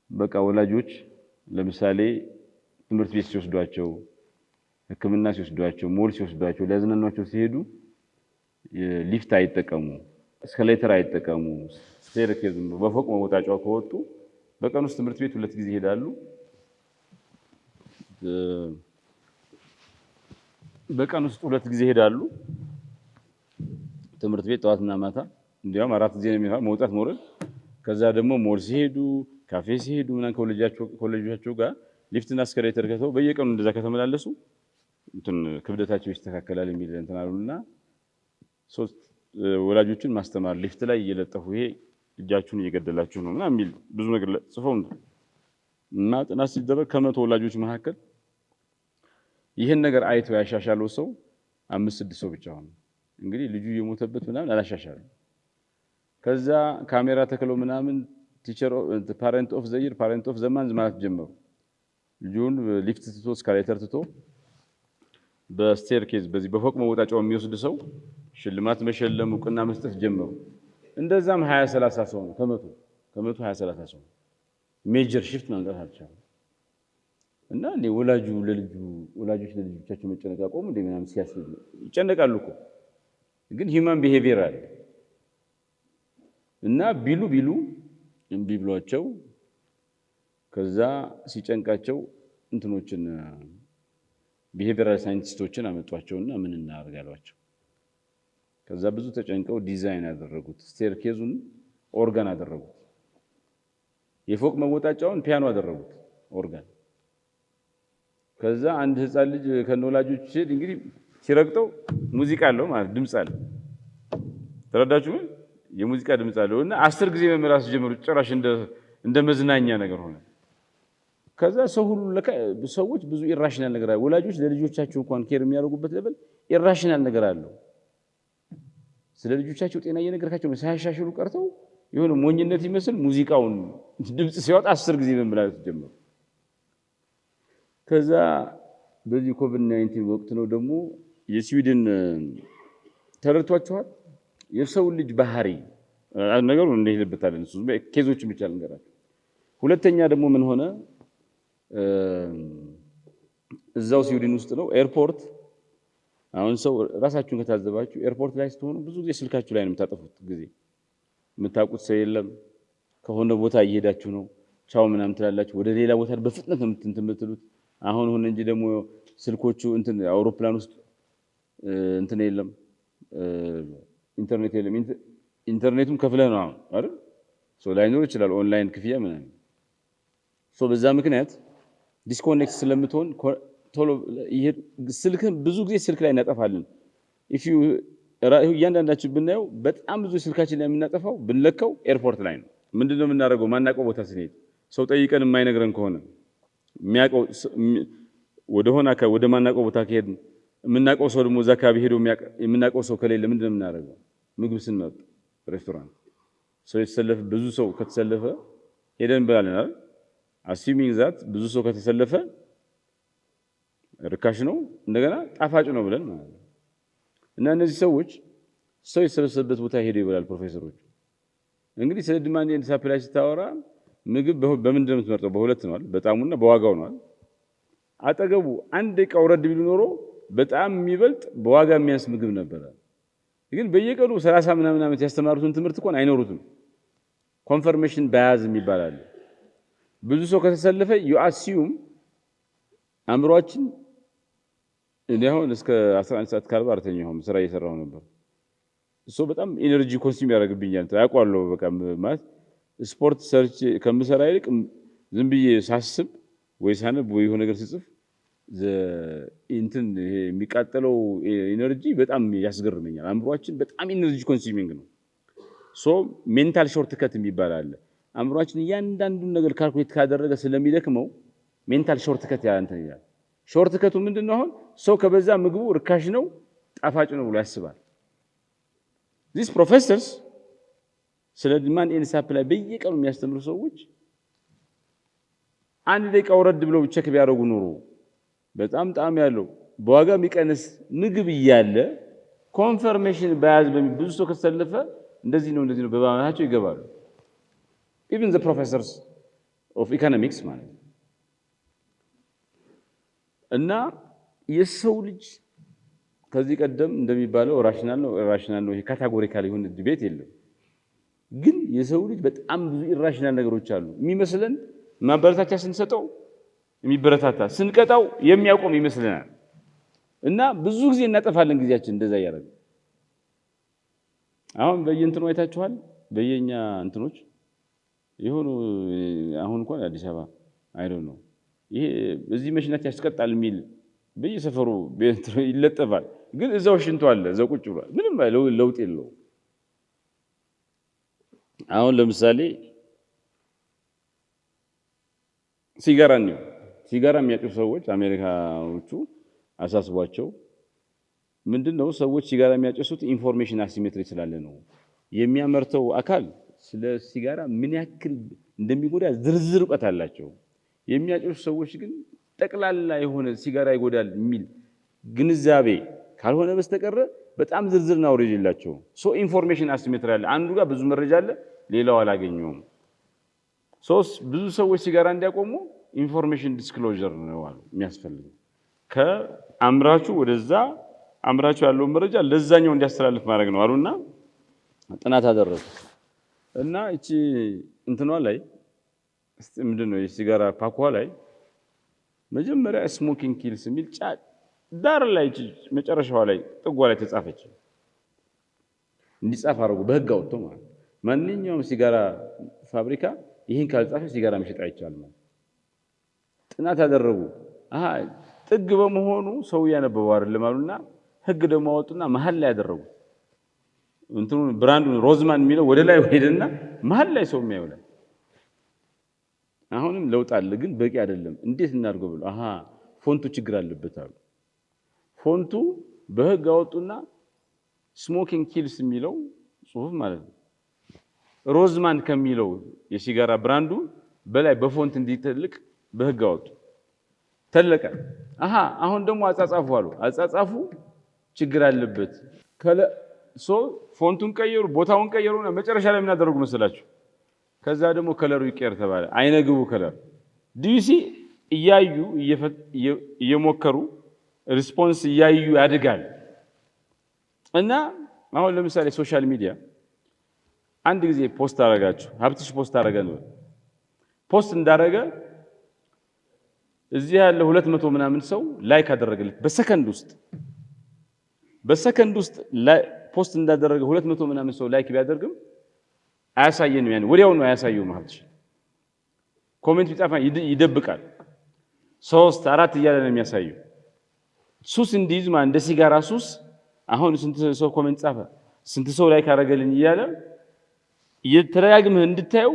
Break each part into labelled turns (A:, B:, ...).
A: በቃ ወላጆች ለምሳሌ ትምህርት ቤት ሲወስዷቸው ህክምና ሲወስዷቸው ሞል ሲወስዷቸው ሊያዝናኗቸው ሲሄዱ ሊፍት አይጠቀሙ እስከሌተር አይጠቀሙ ስቴርኬዝ በፎቅ መውጣጫው ከወጡ በቀን ውስጥ ትምህርት ቤት 2 ጊዜ ይሄዳሉ በቀን ውስጥ 2 ጊዜ ይሄዳሉ ትምህርት ቤት ጠዋትና ማታ እንዲያውም 4 ጊዜ ነው የሚሆነው መውጣት መውረድ ከዛ ደግሞ ሞል ሲሄዱ ካፌ ሲሄዱ ምናን ኮሌጆቻቸው ጋር ሊፍትና እስከሌተር ከተው በየቀኑ እንደዛ ከተመላለሱ እንትን ክብደታቸው ይስተካከላል የሚል እንትን አሉና ሶስት ወላጆችን ማስተማር ሊፍት ላይ እየለጠፉ ይሄ እጃችሁን እየገደላችሁ ነው ምናምን የሚል ብዙ ነገር ጽፈው እና ጥናት ሲደረግ ከመቶ ወላጆች መካከል ይሄን ነገር አይተው ያሻሻለው ሰው 5-6 ሰው ብቻ ሆነ እንግዲህ ልጁ የሞተበት ምናምን አላሻሻሉ ከዛ ካሜራ ተከለው ምናምን ቲቸር ፓረንት ኦፍ ዘ ይር ፓረንት ኦፍ ዘ ማንዝ ማለት ጀመሩ ልጁን ሊፍት ትቶ እስካሌተር ትቶ በስቴርኬዝ በዚህ በፎቅ መውጣጫው የሚወስድ ሰው ሽልማት መሸለም እውቅና መስጠት ጀመሩ እንደዛም 20-30 ሰው ነው ከመቶ 20-30 ሰው ሜጀር shift ማንቀር አልቻለም እና ወላጆች ለልጆቻቸው መጨነቅ አቆሙ እንደምናም ሲያስብ ይጨነቃሉ እኮ ግን ሂውማን ቢሄቪየር አለ እና ቢሉ እምቢ ብሏቸው ከዛ ሲጨንቃቸው እንትኖችን ቢሄቪየራል ሳይንቲስቶችን አመጧቸውና ምን እናርጋሏቸው ከዛ ብዙ ተጨንቀው ዲዛይን ያደረጉት ስቴርኬዙን ኦርጋን አደረጉት የፎቅ መወጣጫውን ፒያኖ አደረጉት ኦርጋን ከዛ አንድ ህፃን ልጅ ከነወላጆቹ ሲሄድ እንግዲህ ሲረግጠው ሙዚቃ አለው ማለት ድምጽ አለ ተረዳችሁ የሙዚቃ ድምጽ አለውና 10 ጊዜ መመላስ ጀመሩ ጭራሽ እንደ መዝናኛ ነገር ሆነ ከዛ ሰዎች ብዙ ኢራሽናል ነገር አለ ወላጆች ለልጆቻቸው እንኳን ኬር የሚያደርጉበት ለበል ኢራሽናል ነገር አለው ስለ ልጆቻቸው ጤና እየነገርካቸው ሳያሻሽሉ ቀርተው የሆነ ሞኝነት ይመስል ሙዚቃውን ድምጽ ሲያወጣ 10 ጊዜ መመላስ ጀመሩ ከዛ በዚህ ኮቪድ-19 ወቅት ነው ደግሞ የስዊድን ተረድቷቸዋል የሰው ልጅ ባህሪ ነገሩ እንደሄደበታለን እሱ ኬዞች ብቻ ልንገራችሁ ሁለተኛ ደግሞ ምን ሆነ እዛው ስዊድን ውስጥ ነው ኤርፖርት አሁን ሰው ራሳችሁን ከታዘባችሁ ኤርፖርት ላይ ስትሆኑ ብዙ ጊዜ ስልካችሁ ላይ ነው የምታጠፉት ጊዜ የምታውቁት ሰው የለም ከሆነ ቦታ እየሄዳችሁ ነው ቻው ምናምን ትላላችሁ ወደ ሌላ ቦታ በፍጥነት ነው የምትሉት አሁን ሆነ እንጂ ደግሞ ስልኮቹ እንትን አውሮፕላን ውስጥ እንትን የለም ኢንተርኔት የለም ኢንተርኔቱን ከፍለህ ነው አይደል ሶ ላይኖር ይችላል ኦንላይን ክፍያ ምናምን ሶ በዛ ምክንያት ዲስኮኔክት ስለምትሆን ቶሎ ስልክን ብዙ ጊዜ ስልክ ላይ እናጠፋለን if you እያንዳንዳችን ብናየው በጣም ብዙ ስልካችን ላይ የምናጠፋው ብንለካው ኤርፖርት ላይ ነው ምንድነው የምናደርገው ማናቀው ቦታ ስንሄድ ሰው ጠይቀን የማይነግረን ከሆነ የሚያቀው ወደ ማናቀው ቦታ ከሄድን የምናቀው ሰው ደግሞ እዛ አካባቢ ሄዶ የምናቀው ሰው ከሌለ ምንድነው የምናደርገው ምግብ ስንመርጥ ሬስቶራንት ሰው የተሰለፈ ብዙ ሰው ከተሰለፈ ሄደን እንበላለን አይደል assuming that ብዙ ሰው ከተሰለፈ ርካሽ ነው እንደገና ጣፋጭ ነው ብለን ማለት ነው እና እነዚህ ሰዎች ሰው የተሰበሰበበት ቦታ ሄደው ይበላል ፕሮፌሰሮች እንግዲህ ስለ ዲማንድ ኤንድ ሰፕላይ ስታወራ ምግብ በምንድነው የምትመርጠው በሁለት ነው አይደል በጣሙና በዋጋው ነው አይደል አጠገቡ አንድ ደቂቃ ወረድ ቢሉ ኖሮ በጣም የሚበልጥ በዋጋ የሚያንስ ምግብ ነበር ግን በየቀኑ 30 ምናምን ዓመት ያስተማሩትን ትምህርት እንኳን አይኖሩትም ኮንፈርሜሽን ባያዝ የሚባል ብዙ ሰው ከተሰለፈ you assume አምሮአችን እንዲያውን እስከ 11 ሰዓት ካልባ አርተኛው ስራ እየሰራው ነበር እሱ በጣም ኢነርጂ ኮንሱም ያደርግብኛል ታውቃለሁ በቃ ማለት ስፖርት ሰርች ከምሰራ ይልቅ ዝም ብዬ ሳስብ ወይ ሳነብ ወይ የሆነ ነገር ሲጽፍ እንትን ይሄ የሚቃጠለው ኢነርጂ በጣም ያስገርመኛል አምሮአችን በጣም ኢነርጂ ኮንሱሚንግ ነው ሶ ሜንታል ሾርት ከት የሚባል አለ አምሮአችን እያንዳንዱን ነገር ካልኩሌት ካደረገ ስለሚደክመው ሜንታል ሾርት ከት ያንተን ይላል ሾርት ከቱ ምንድነው አሁን ሰው ከበዛ ምግቡ ርካሽ ነው ጣፋጭ ነው ብሎ ያስባል these professors ስለ ዲማንድ ኤንድ ሰፕላይ በየቀኑ የሚያስተምሩ ሰዎች አንድ ደቂቃ ወረድ ብለው ቼክ ቢያደርጉ ኖሮ በጣም ጣም ያለው በዋጋ የሚቀንስ ምግብ እያለ ኮንፈርሜሽን ባያዝ ብዙ ሰው ከተሰለፈ እንደዚህ ነው በባናቸው ይገባሉ even the professors ኦፍ ኢኮኖሚክስ ማለት ነው። እና የሰው ልጅ ከዚህ ቀደም እንደሚባለው ራሽናል ነው ኢራሽናል ነው፣ ይሄ ካታጎሪካል የሆነ ዲቤት የለም። ግን የሰው ልጅ በጣም ብዙ ኢራሽናል ነገሮች አሉ። የሚመስለን ማበረታቻ ስንሰጠው የሚበረታታ፣ ስንቀጣው የሚያቆም ይመስለናል። እና ብዙ ጊዜ እናጠፋለን ጊዜያችን እንደዛ እያደረግን። አሁን በየእንትኑ አይታችኋል። በየኛ እንትኖች የሆኑ አሁን እንኳን አዲስ አበባ አይዶን ነው ይሄ እዚህ መሽናት ያስቀጣል የሚል በየሰፈሩ ይለጠፋል። ግን እዛው ሽንቱ አለ፣ እዛው ቁጭ ብሏል። ምንም ለውጥ የለውም። አሁን ለምሳሌ ሲጋራ የሚያጨሱ ሰዎች አሜሪካኖቹ አሳስቧቸው ምንድነው ሰዎች ሲጋራ የሚያጨሱት ኢንፎርሜሽን አሲሜትሪ ስላለ ነው። የሚያመርተው አካል ስለ ሲጋራ ምን ያክል እንደሚጎዳ ዝርዝር እውቀት አላቸው። የሚያጨሱ ሰዎች ግን ጠቅላላ የሆነ ሲጋራ ይጎዳል የሚል ግንዛቤ ካልሆነ በስተቀር በጣም ዝርዝር ናውሬጅ የላቸው። ኢንፎርሜሽን አሲሜትሪ አለ። አንዱ ጋር ብዙ መረጃ አለ፣ ሌላው አላገኘውም። ብዙ ሰዎች ሲጋራ እንዲያቆሙ ኢንፎርሜሽን ዲስክሎዥር ነው አሉ የሚያስፈልገው። ከአምራቹ ወደዛ አምራቹ ያለውን መረጃ ለዛኛው እንዲያስተላልፍ ማድረግ ነው አሉና ጥናት አደረጉ። እና እቺ እንትኗ ላይ ምንድነው የሲጋራ ፓኳ ላይ መጀመሪያ ስሞኪንግ ኪልስ የሚል ጫት ዳር ላይ መጨረሻው ላይ ጥጓ ላይ ተጻፈች። እንዲጻፍ አደረጉ በህግ አውጥቶ ማለት ማንኛውም ሲጋራ ፋብሪካ ይሄን ካልጻፈ ሲጋራ መሸጥ አይቻልም። ጥናት አደረጉ። ጥግ በመሆኑ ሰው ያነበበው አይደለም አሉና ህግ ደግሞ አወጡና መሀል ላይ ያደረጉ። እንትኑ ብራንዱን ሮዝማን የሚለው ወደ ላይ ሄደና መሀል ላይ ሰው የሚያውላል። አሁንም ለውጥ አለ፣ ግን በቂ አይደለም። እንዴት እናድርገው ብሎ ፎንቱ ችግር አለበት አሉ። ፎንቱ በህግ አወጡና ስሞኪንግ ኪልስ የሚለው ጽሁፍ ማለት ነው ሮዝማን ከሚለው የሲጋራ ብራንዱ በላይ በፎንት እንዲተልቅ በህግ አወጡ። ተለቀ። አሁን ደግሞ አጻጻፉ አሉ። አጻጻፉ ችግር አለበት። ፎንቱን ቀየሩ፣ ቦታውን ቀየሩና መጨረሻ ላይ ምን አደረጉ መሰላችሁ? ከዛ ደግሞ ከለሩ ይቀየር ተባለ። አይነግቡ ከለር ዲሲ እያዩ እየሞከሩ ሪስፖንስ እያዩ ያድጋል። እና አሁን ለምሳሌ ሶሻል ሚዲያ አንድ ጊዜ ፖስት አደረጋችሁ፣ ሀብትሽ ፖስት አደረገ ነው። ፖስት እንዳደረገ እዚህ ያለ 200 ምናምን ሰው ላይክ አደረገለት በሰከንድ ውስጥ ፖስት እንዳደረገ 200 ምናምን ሰው ላይክ ቢያደርግም አያሳየንም። ያን ወዲያው ነው አያሳየውም። ሀብትሽ ኮሜንት ቢጻፋ ይደብቃል። 3 4 እያለ ነው የሚያሳየው። ሱስ እንዲይዝ ማለት እንደ ሲጋራ ሱስ አሁን ስንት ሰው ኮሜንት ጻፈ፣ ስንት ሰው ላይክ አደረገልኝ እያለ እየተረጋግመህ እንድታየው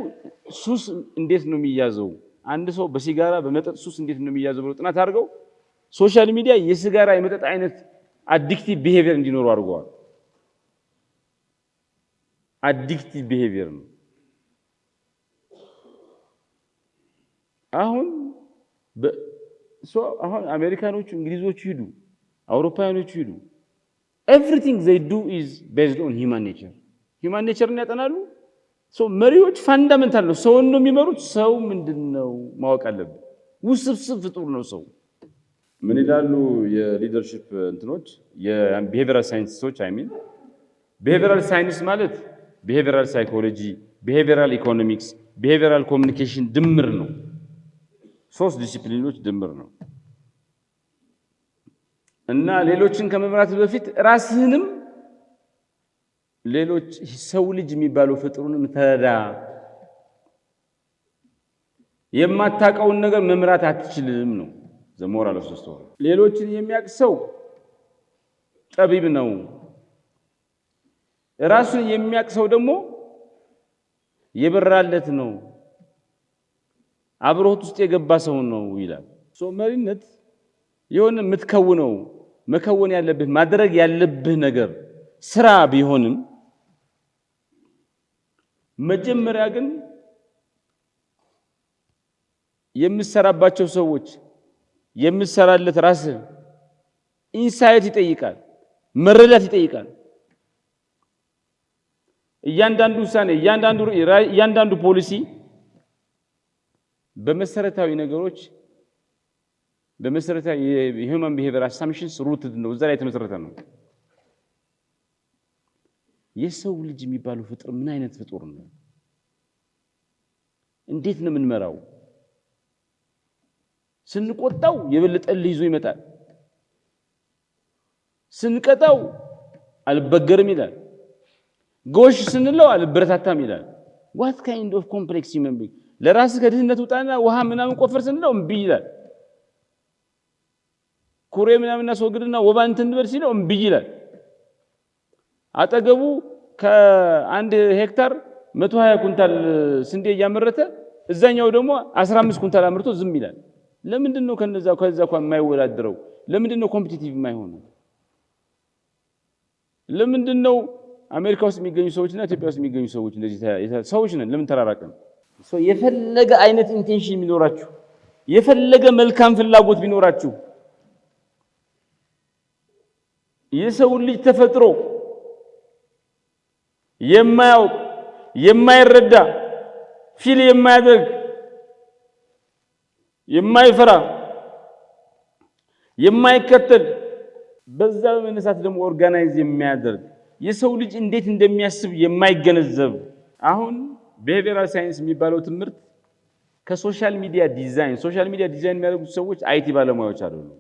A: ሱስ እንዴት ነው የሚያዘው፣ አንድ ሰው በሲጋራ በመጠጥ ሱስ እንዴት ነው የሚያዘው ብሎ ጥናት አድርገው ሶሻል ሚዲያ የሲጋራ የመጠጥ አይነት አዲክቲቭ ቢሄቪየር እንዲኖሩ አድርገዋል። አዲክቲቭ ቢሄቪየር ነው። አሁን አሜሪካኖቹ፣ እንግሊዞቹ ሂዱ፣ አውሮፓውያኖቹ ሂዱ፣ everything they do is based on human nature። human nature-ን ያጠናሉ። መሪዎች ፋንዳሜንታል ነው። ሰውን ነው የሚመሩት። ሰው ምንድነው ማወቅ አለበት። ውስብስብ ፍጡር ነው ሰው። ምን ይላሉ የሊደርሺፕ እንትኖች የቢሄቪየራል ሳይንቲስቶች? ቢሄቪየራል ሳይንስ ማለት ቢሄቪየራል ሳይኮሎጂ፣ ቢሄቪየራል ኢኮኖሚክስ፣ ቢሄቪየራል ኮሚኒኬሽን ድምር ነው። 3 ዲሲፕሊኖች ድምር ነው። እና ሌሎችን ከመምራት በፊት ራስህንም ሌሎች ሰው ልጅ የሚባለው ፍጡሩንም ተረዳ። የማታውቀውን ነገር መምራት አትችልም ነው ዘሞራል ኦፍ ስቶሪ። ሌሎችን የሚያውቅ ሰው ጠቢብ ነው። ራሱን የሚያውቅ ሰው ደግሞ የበራለት ነው፣ አብሮት ውስጥ የገባ ሰው ነው ይላል። መሪነት የሆነ የምትከውነው መከወን ያለብህ ማድረግ ያለብህ ነገር ስራ ቢሆንም መጀመሪያ ግን የምትሰራባቸው ሰዎች የምትሰራለት ራስህ ኢንሳይት ይጠይቃል፣ መረዳት ይጠይቃል። እያንዳንዱ ውሳኔ፣ እያንዳንዱ ፖሊሲ በመሰረታዊ ነገሮች በመሰረታዊ የሂውማን ቢሄቪየር አሳምፕሽንስ ሩትድ ነው፣ እዛ ላይ የተመሰረተ ነው። የሰው ልጅ የሚባለው ፍጡር ምን አይነት ፍጡር ነው? እንዴት ነው የምንመራው? ስንቆጣው የበለጠ ይዞ ይመጣል። ስንቀጣው አልበገርም ይላል። ጎሽ ስንለው አልበረታታም ይላል። what kind of complex human being? ለራስ ከድህነት ውጣና ውሃ ምናምን ቆፈር ስንለው እምቢ ይላል። ኩሬ ምናምን አስወግድና ወባ እንትን በል ሲለው እምቢ ይላል። አጠገቡ ከአንድ ሄክታር 120 ኩንታል ስንዴ እያመረተ እዛኛው ደግሞ 15 ኩንታል አምርቶ ዝም ይላል። ለምንድነው ከዛ የማይወዳደረው? ለምንድነው ኮምፒቲቲቭ የማይሆነው? ለምንድነው አሜሪካ ውስጥ የሚገኙ ሰዎችና ኢትዮጵያ ውስጥ የሚገኙ ሰዎች እንደዚህ ሰዎች ነን? ለምን ተራራቀን? የፈለገ አይነት ኢንቴንሽን ቢኖራችሁ፣ የፈለገ መልካም ፍላጎት ቢኖራችሁ፣ የሰው ልጅ ተፈጥሮ የማያውቅ የማይረዳ ፊል የማያደርግ የማይፈራ የማይከተል በዛ በመነሳት ደግሞ ኦርጋናይዝ የሚያደርግ የሰው ልጅ እንዴት እንደሚያስብ የማይገነዘብ አሁን ቢሄቪየራል ሳይንስ የሚባለው ትምህርት ከሶሻል ሚዲያ ዲዛይን የሚያደርጉት ሰዎች አይቲ ባለሙያዎች አይደሉም።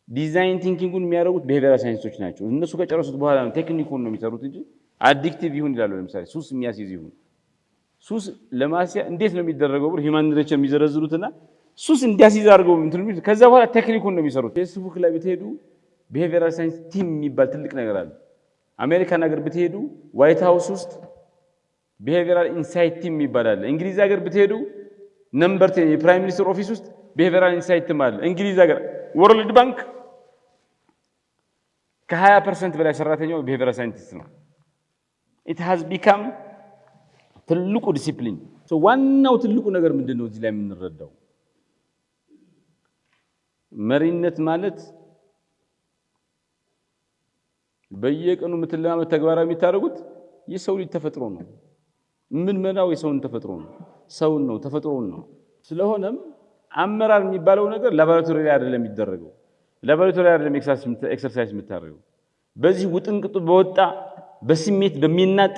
A: ዲዛይን ቲንኪንጉን የሚያደርጉት ቢሄቪየራል ሳይንሶች ናቸው። እነሱ ከጨረሱት በኋላ ነው ቴክኒኩን ነው የሚሰሩት እንጂ አዲክቲቭ ይሁን ይላሉ። ለምሳሌ ሱስ የሚያስይዝ ይሁን ሱስ ለማስያ እንዴት ነው የሚደረገው ብሎ ሂውማን ኔቸር የሚዘረዝሩትና ሱስ እንዲያስይዝ አድርገው እንትን የሚሉት ከዛ በኋላ ቴክኒኩን ነው የሚሰሩት። ፌስቡክ ላይ ብትሄዱ ቢሄቪየራል ሳይንስ ቲም የሚባል ትልቅ ነገር አለ። አሜሪካን ሀገር ብትሄዱ ዋይት ሃውስ ውስጥ ቢሄቪየራል ኢንሳይት ቲም ይባላል። እንግሊዝ ሀገር ብትሄዱ ነምበር 10 የፕራይም ሚኒስትር ኦፊስ ውስጥ ቢሄቪየራል ኢንሳይት ቲም አለ። እንግሊዝ ሀገር ወርልድ ባንክ ከ20% በላይ ሰራተኛው ቢሄቪየራል ሳይንቲስት ነው። it has become ትልቁ ዲሲፕሊን። ዋናው ትልቁ ነገር ምንድነው እዚህ ላይ የምንረዳው? መሪነት ማለት በየቀኑ የምትለማመድ ተግባራዊ የሚታደርጉት የሰው ልጅ ተፈጥሮ ነው። ምን መናው የሰውን ተፈጥሮ ነው፣ ሰውን ነው፣ ተፈጥሮን ነው። ስለሆነም አመራር የሚባለው ነገር ላቦራቶሪ ላይ አይደለም የሚደረገው። ላቦራቶሪ ላይ አይደለም ኤክሰርሳይዝ የምታደርገው። በዚህ ውጥንቅጡ በወጣ በስሜት በሚናጥ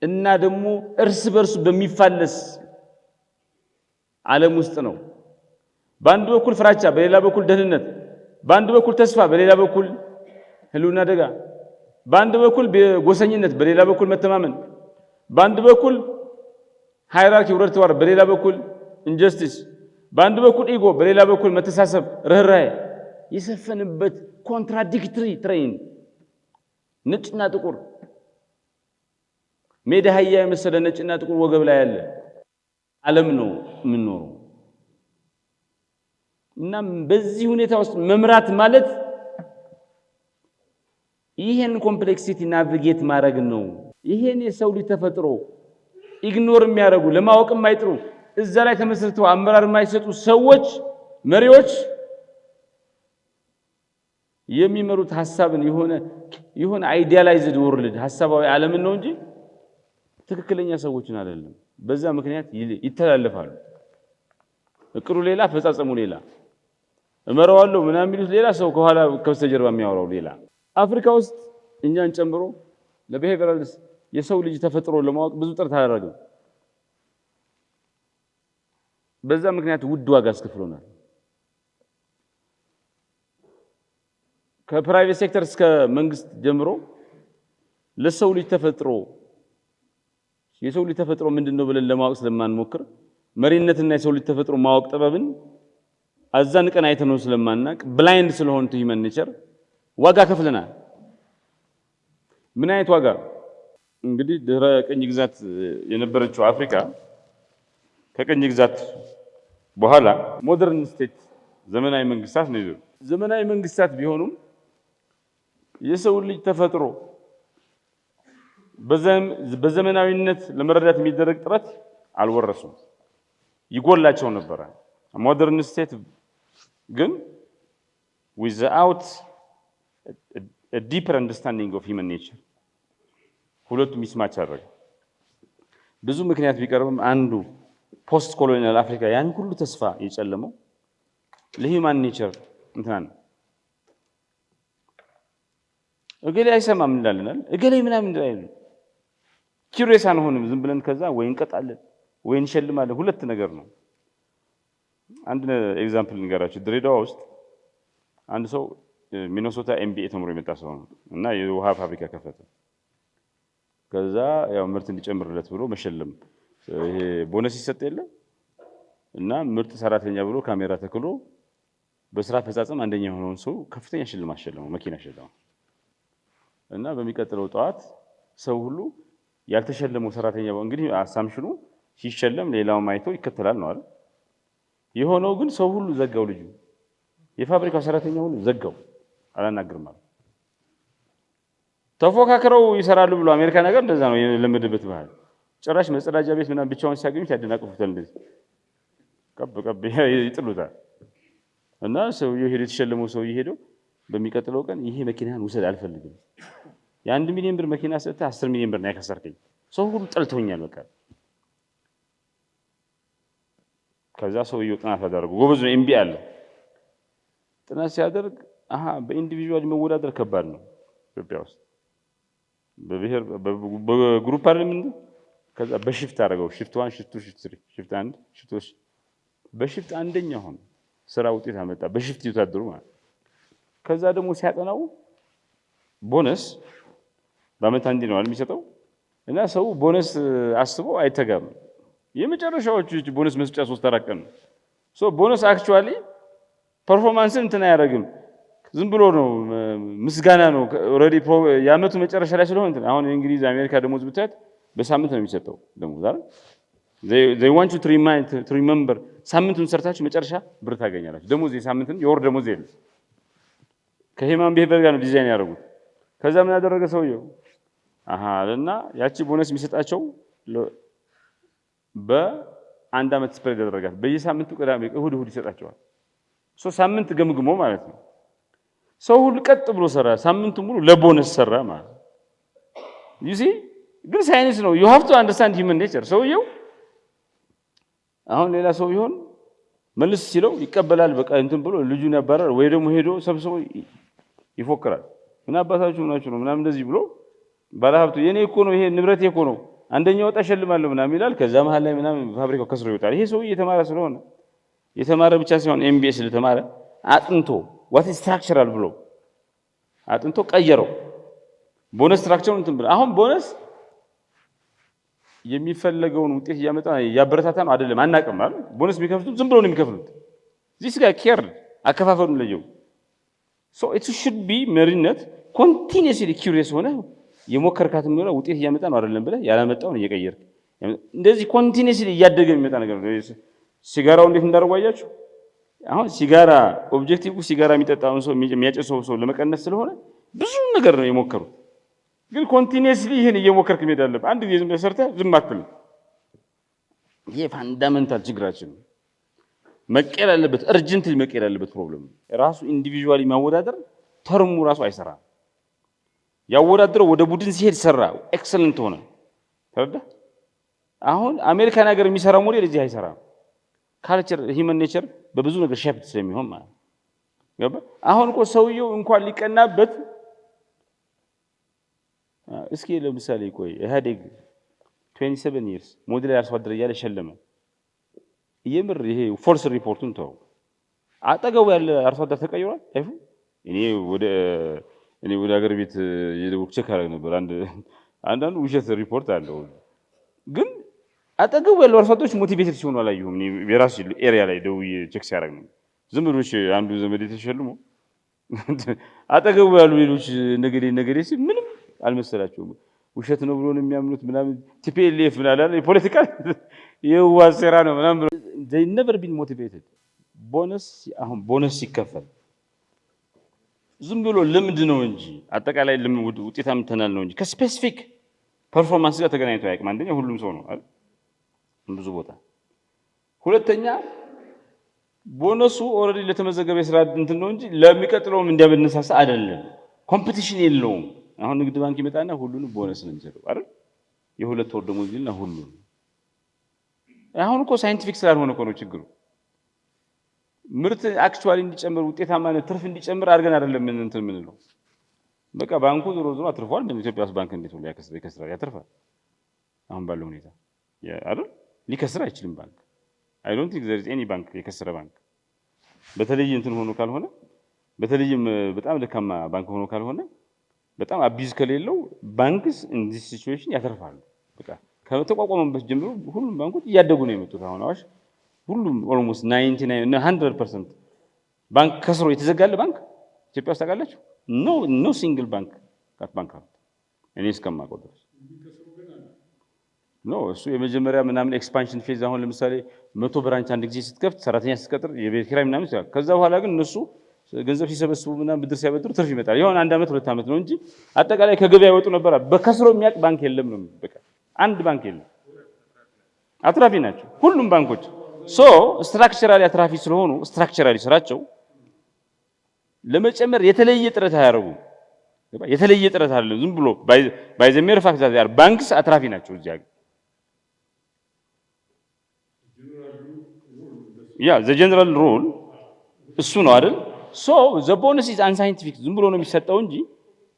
A: እና ደግሞ እርስ በርሱ በሚፋለስ ዓለም ውስጥ ነው። በአንድ በኩል ፍራቻ፣ በሌላ በኩል ደህንነት፣ በአንድ በኩል ተስፋ፣ በሌላ በኩል ህልውና አደጋ፣ በአንድ በኩል ጎሰኝነት፣ በሌላ በኩል መተማመን፣ በአንድ በኩል ሃይራርኪ ውረድ ተዋረድ፣ በሌላ በኩል ኢንጀስቲስ፣ በአንድ በኩል ኢጎ፣ በሌላ በኩል መተሳሰብ፣ ርህራሄ የሰፈንበት ኮንትራዲክተሪ ትሬን ነጭና ጥቁር ሜዳ አህያ የመሰለ ነጭና ጥቁር ወገብ ላይ ያለ ዓለም ነው የምንኖረው። እና በዚህ ሁኔታ ውስጥ መምራት ማለት ይሄን ኮምፕሌክሲቲ ናቪጌት ማድረግ ነው። ይሄን የሰው ልጅ ተፈጥሮ ኢግኖር የሚያደርጉ ለማወቅ የማይጥሩ እዛ ላይ ተመስርተው አመራር የማይሰጡ ሰዎች መሪዎች የሚመሩት ሐሳብን የሆነ አይዲያላይዝድ ወርልድ ሐሳባዊ ዓለምን ነው እንጂ ትክክለኛ ሰዎችን አይደለም። በዛ ምክንያት ይተላለፋሉ። እቅዱ ሌላ፣ ፈጻጸሙ ሌላ፣ እመራዋለሁ ምናምን የሚሉት ሌላ፣ ሰው ከኋላ ከበስተጀርባ የሚያወራው ሌላ። አፍሪካ ውስጥ እኛን ጨምሮ ለቢሄቪየራል የሰው ልጅ ተፈጥሮ ለማወቅ ብዙ ጥረት አደረግን። በዛ ምክንያት ውድ ዋጋ አስከፍሎናል። ከፕራይቬት ሴክተር እስከ መንግስት ጀምሮ ለሰው ልጅ ተፈጥሮ የሰው ልጅ ተፈጥሮ ምንድነው ብለን ለማወቅ ስለማንሞክር መሪነትና የሰው ልጅ ተፈጥሮ ማወቅ ጥበብን አዛን ቀን አይተነው ስለማናቅ ብላይንድ ስለሆነ ሂውማን ኔቸር ዋጋ ከፍለናል። ምን አይነት ዋጋ? እንግዲህ ድህረ ቅኝ ግዛት የነበረችው አፍሪካ ከቅኝ ግዛት በኋላ ሞደርን ስቴት ዘመናዊ መንግስታት ነው። ዘመናዊ መንግስታት ቢሆኑም የሰው ልጅ ተፈጥሮ በዘመናዊነት ለመረዳት የሚደረግ ጥረት አልወረሱም፣ ይጎላቸው ነበር። ሞደርን ስቴት ግን without a deeper understanding of human nature ሁለቱም ሚስማች አደረገ። ብዙ ምክንያት ቢቀርብም አንዱ ፖስት ኮሎኒያል አፍሪካ ያን ሁሉ ተስፋ የጨለመው ለሂውማን ኔቸር እንትና ነው። እገሌ አይሰማም እንላለን እገሌ ምናምን እንላለን። ኪዩሪየስ አንሆንም ዝም ብለን ከዛ ወይ እንቀጣለን ወይ እንሸልማለን። ሁለት ነገር ነው። አንድ ኤግዛምፕል ንገራችሁ። ድሬዳዋ ውስጥ አንድ ሰው ሚኒሶታ ኤምቢኤ ተምሮ የመጣ ሰው ነው እና የውሃ ፋብሪካ ከፈተ። ከዛ ያው ምርት እንዲጨምርለት ብሎ መሸለም ይሄ ቦነስ ይሰጥ የለ እና ምርጥ ሰራተኛ ብሎ ካሜራ ተክሎ በስራ አፈጻጸም አንደኛ የሆነውን ሰው ከፍተኛ ሽልማት ሸለመው፣ መኪና ሸለመው። እና በሚቀጥለው ጠዋት ሰው ሁሉ ያልተሸለመው ሰራተኛ እንግዲህ አሳምሽኑ ሲሸለም ሌላው ማይቶ ይከተላል ነው አይደል? የሆነው ግን ሰው ሁሉ ዘጋው። ልጁ የፋብሪካው ሰራተኛ ሁሉ ዘጋው፣ አላናግርም ማለት ተፎካክረው ይሰራሉ ብሎ አሜሪካ ነገር እንደዛ ነው የለመደበት ባህል። ጭራሽ መጸዳጃ ቤት ምናምን ብቻውን ሲያገኙት ያደናቅፉታል፣ እንደዚህ ቀብ ይጥሉታል። እና ሰውየው ሄዶ የተሸለመው ሰውዬ ሄዶ በሚቀጥለው ቀን ይሄ መኪናን ውሰድ አልፈልግም፣ የ1 ሚሊዮን ብር መኪና ሰጥተህ 10 ሚሊዮን ብር ነው ያከሰርከኝ፣ ሰው ሁሉ ጠልቶኛል በቃ። ከዛ ሰውየው ጥናት አደረገ። ጎበዝ ነው፣ ኤምቢ አለ። ጥናት ሲያደርግ በኢንዲቪጁዋል መወዳደር ከባድ ነው ኢትዮጵያ ውስጥ በብሔር በግሩፕ አይደለም እንዴ? ከዛ በሽፍት አደረገው። ሽፍት 1 ሽፍት 2 ሽፍት 3 ሽፍት 1 ሽፍት 2 በሽፍት አንደኛ ሆነ። ስራ ውጤት አመጣ። በሽፍት ይወዳደሩ ማለት። ከዛ ደግሞ ሲያጠናው ቦነስ በአመት አንዴ ነው የሚሰጠው እና ሰው ቦነስ አስቦ አይተጋም። የመጨረሻዎቹ ቦነስ መስጫ 3-4 ቀን ነው። ቦነስ አክቹአሊ ፐርፎርማንስን እንትን አያደርግም። ዝም ብሎ ነው ምስጋና ነው። ኦሬዲ የአመቱ መጨረሻ ላይ ስለሆነ እንትን አሁን እንግሊዝ አሜሪካ ደሞዝ ብታያት በሳምንት ነው የሚሰጠው ደሞዝ አይደል? they want you to remember ሳምንቱን ሰርታችሁ መጨረሻ ብር ታገኛላችሁ። ደሞዝ የሳምንትን የወር ደሞዝ የለም። ከሂማን ቢሄቨር ጋር ነው ዲዛይን ያደረጉት። ከዛ ምን ያደረገ ሰውየው እና ያቺ ቦነስ የሚሰጣቸው በአንድ አመት ስፕሬድ ያደረጋት በየሳምንቱ ቅዳሜ እሁድ ይሰጣቸዋል። ሳምንት ገምግሞ ማለት ነው። ሰው ሁሉ ቀጥ ብሎ ሰራ፣ ሳምንቱ ሙሉ ለቦነስ ሰራ ማለት you see ግን ሳይንስ ነው። you have to understand human nature። ሰውየው አሁን ሌላ ሰው ቢሆን መልስ ሲለው ይቀበላል በቃ እንትን ብሎ ልጁን ያባራል ወይ ደግሞ ሄዶ ሰብስቦ ይፎክራል። ምን አባታችሁ ሆናችሁ ነው ምናምን እንደዚህ ብሎ ባለሀብቱ የኔ እኮ ነው ይሄ ንብረቴ እኮ ነው አንደኛው ወጣ ሸልማለሁ ምናምን ይላል። ከዛ መሃል ላይ ምናምን ፋብሪካው ከስሮ ይወጣል። ይሄ ሰው የተማረ ስለሆነ የተማረ ብቻ ሳይሆን ኤምቢኤ ስለተማረ አጥንቶ what is structural ብሎ አጥንቶ ቀየረው። ቦነስ ስትራክቸሩን እንትን ብሎ አሁን ቦነስ የሚፈለገውን ውጤት ያመጣ ያበረታታ ነው አይደለም አናቀም አይደል? ቦነስ የሚከፍሉት ዝም ብሎ ነው የሚከፍሉት። this guy care አከፋፈሉን ለየው። so it should be መሪነት continuously curious ሆነ የሞከርካትም ነው ውጤት ያመጣ ነው አይደለም ብለህ ያላመጣውን እየቀየርክ እንደዚህ continuously እያደገ የሚመጣ ነገር ነው። ሲጋራው እንዴት እንዳደረጓያችሁ አሁን ሲጋራ ኦብጀክቲቭ ሲጋራ የሚጠጣውን ሰው የሚያጨሰው ሰው ለመቀነስ ስለሆነ ብዙ ነገር ነው የሞከሩት። ግን ኮንቲኒየስሊ ይሄን እየሞከርክ መሄድ አለብህ። አንድ ጊዜ ዝም ሰርተህ ዝም አትልም። ይሄ ፋንዳሜንታል ችግራችን ነው። መቀየር አለበት፣ እርጀንትሊ መቀየር አለበት። ፕሮብሌም ራሱ ኢንዲቪጁዋሊ ማወዳደር ተርሙ ራሱ አይሰራም። ያወዳደረው ወደ ቡድን ሲሄድ ሰራ፣ ኤክሰለንት ሆነ። ተረዳ? አሁን አሜሪካን ሀገር የሚሰራው ሞዴል እዚህ አይሰራም። ካልቸር ሂውመን ኔቸር በብዙ ነገር ሼፕ ስለሚሆን ማለት ገባ። አሁን እኮ ሰውየው እንኳን ሊቀናበት እስኪ ለምሳሌ ቆይ ኢህአዴግ 27 years ሞዴል አርሶ አደር እያለ ሸለመ። የምር ይሄ ፎርስ ሪፖርቱን ተው። አጠገቡ ያለ አርሶ አደር ተቀይሯል አይፉ። እኔ ወደ ሀገር ቤት የደቡብ ቼክ አደረግ ነበር። አንዳንዱ ውሸት ሪፖርት አለው። ግን አጠገቡ ያሉ አርሶ አደሮች ሞቲቬትድ ሲሆኑ አላየሁም። እኔ የራሱ ኤሪያ ላይ ደውዬ ቼክ ሲያደርግ ነው። ዝም ብሎሽ አንዱ ዘመድ የተሸልሞ አጠገቡ ያሉ ሌሎች ነገዴ ሲል ምንም አልመሰላቸውም። ውሸት ነው ብሎ ነው የሚያምኑት ምናምን ቲፒኤልኤፍ ምናምን የፖለቲካ የዋሴራ ነው ምናምን ብሎ they never been motivated። አሁን ቦነስ ሲከፈል ዝም ብሎ ልምድ ነው እንጂ አጠቃላይ ልምድ ውጤታም ተናል ነው እንጂ ከስፔሲፊክ ፐርፎርማንስ ጋር ተገናኝቶ አያውቅም። አንደኛ ሁሉም ሰው ነው አይደል? ብዙ ቦታ። ሁለተኛ ቦነሱ ኦልሬዲ ለተመዘገበ የስራ እንትን ነው እንጂ ለሚቀጥለውም እንዲያበነሳሳ አይደለም። ኮምፒቲሽን የለውም። አሁን ንግድ ባንክ ይመጣና ሁሉንም ቦነስ ነው የሚሰጠው አይደል? የሁለት ወር ደሞዝ ይልና ሁሉ አሁን እኮ ሳይንቲፊክ ስላልሆነ እኮ ነው ችግሩ። ምርት አክቹዋሊ እንዲጨምር ውጤታማነት ትርፍ እንዲጨምር አድርገን አይደለም ምን እንትን የምንለው። በቃ ባንኩ ዞሮ ዞሮ አትርፏል። በኢትዮጵያ ውስጥ ባንክ እንዴት ብሎ ይከስራል? ያተርፋል። አሁን ባለው ሁኔታ አይደል? ሊከስር አይችልም ባንክ። አይ ዶንት ቲንክ ዘር ኢዝ ኤኒ ባንክ የከሰረ ባንክ በተለይ እንትን ሆኖ ካልሆነ በተለይም በጣም ደካማ ባንክ ሆኖ ካልሆነ በጣም አቢዝ ከሌለው ባንክስ ኢን ዲስ ሲቹዌሽን ያተርፋሉ። በቃ ከተቋቋመበት ጀምሮ ሁሉም ባንኮች እያደጉ ነው የመጡት። አሁን አዋሽ ሁሉም ኦልሞስት 99 እና 100% ባንክ ከስሮ የተዘጋለ ባንክ ኢትዮጵያ ውስጥ ታውቃላችሁ? ኖ ሲንግል ባንክ ካት ባንክ እኔ እስከማውቀው ድረስ ኖ እሱ የመጀመሪያ ምናምን ኤክስፓንሽን ፌዝ አሁን ለምሳሌ 100 ብራንች አንድ ጊዜ ስትከፍት ሰራተኛ ስትቀጥር የቤት ኪራይ ምናምን ይችላል። ከዛ በኋላ ግን እነሱ ገንዘብ ሲሰበስቡ ምናምን ብድር ሲያበድሩ ትርፍ ይመጣል። ይሁን 1 አመት 2 አመት ነው እንጂ አጠቃላይ ከገበያ ይወጡ ነበር። በከስሮ የሚያቅ ባንክ የለም ነው በቃ አንድ ባንክ የለም። አትራፊ ናቸው ሁሉም ባንኮች። ሶ ስትራክቸራሊ አትራፊ ስለሆኑ ስትራክቸራሊ ስራቸው ለመጨመር የተለየ ጥረት አያደርጉም። የተለየ ጥረት አለ ዝም ብሎ ባይ ዘ ሜር ፋክት ዛት ባንክስ አትራፊ ናቸው እዚህ ሀገር። ያ ዘ ጀነራል ሩል እሱ ነው አይደል? ሶ ዘ ቦነስ ኢዝ አንሳይንቲፊክ ዝም ብሎ ነው የሚሰጠው እንጂ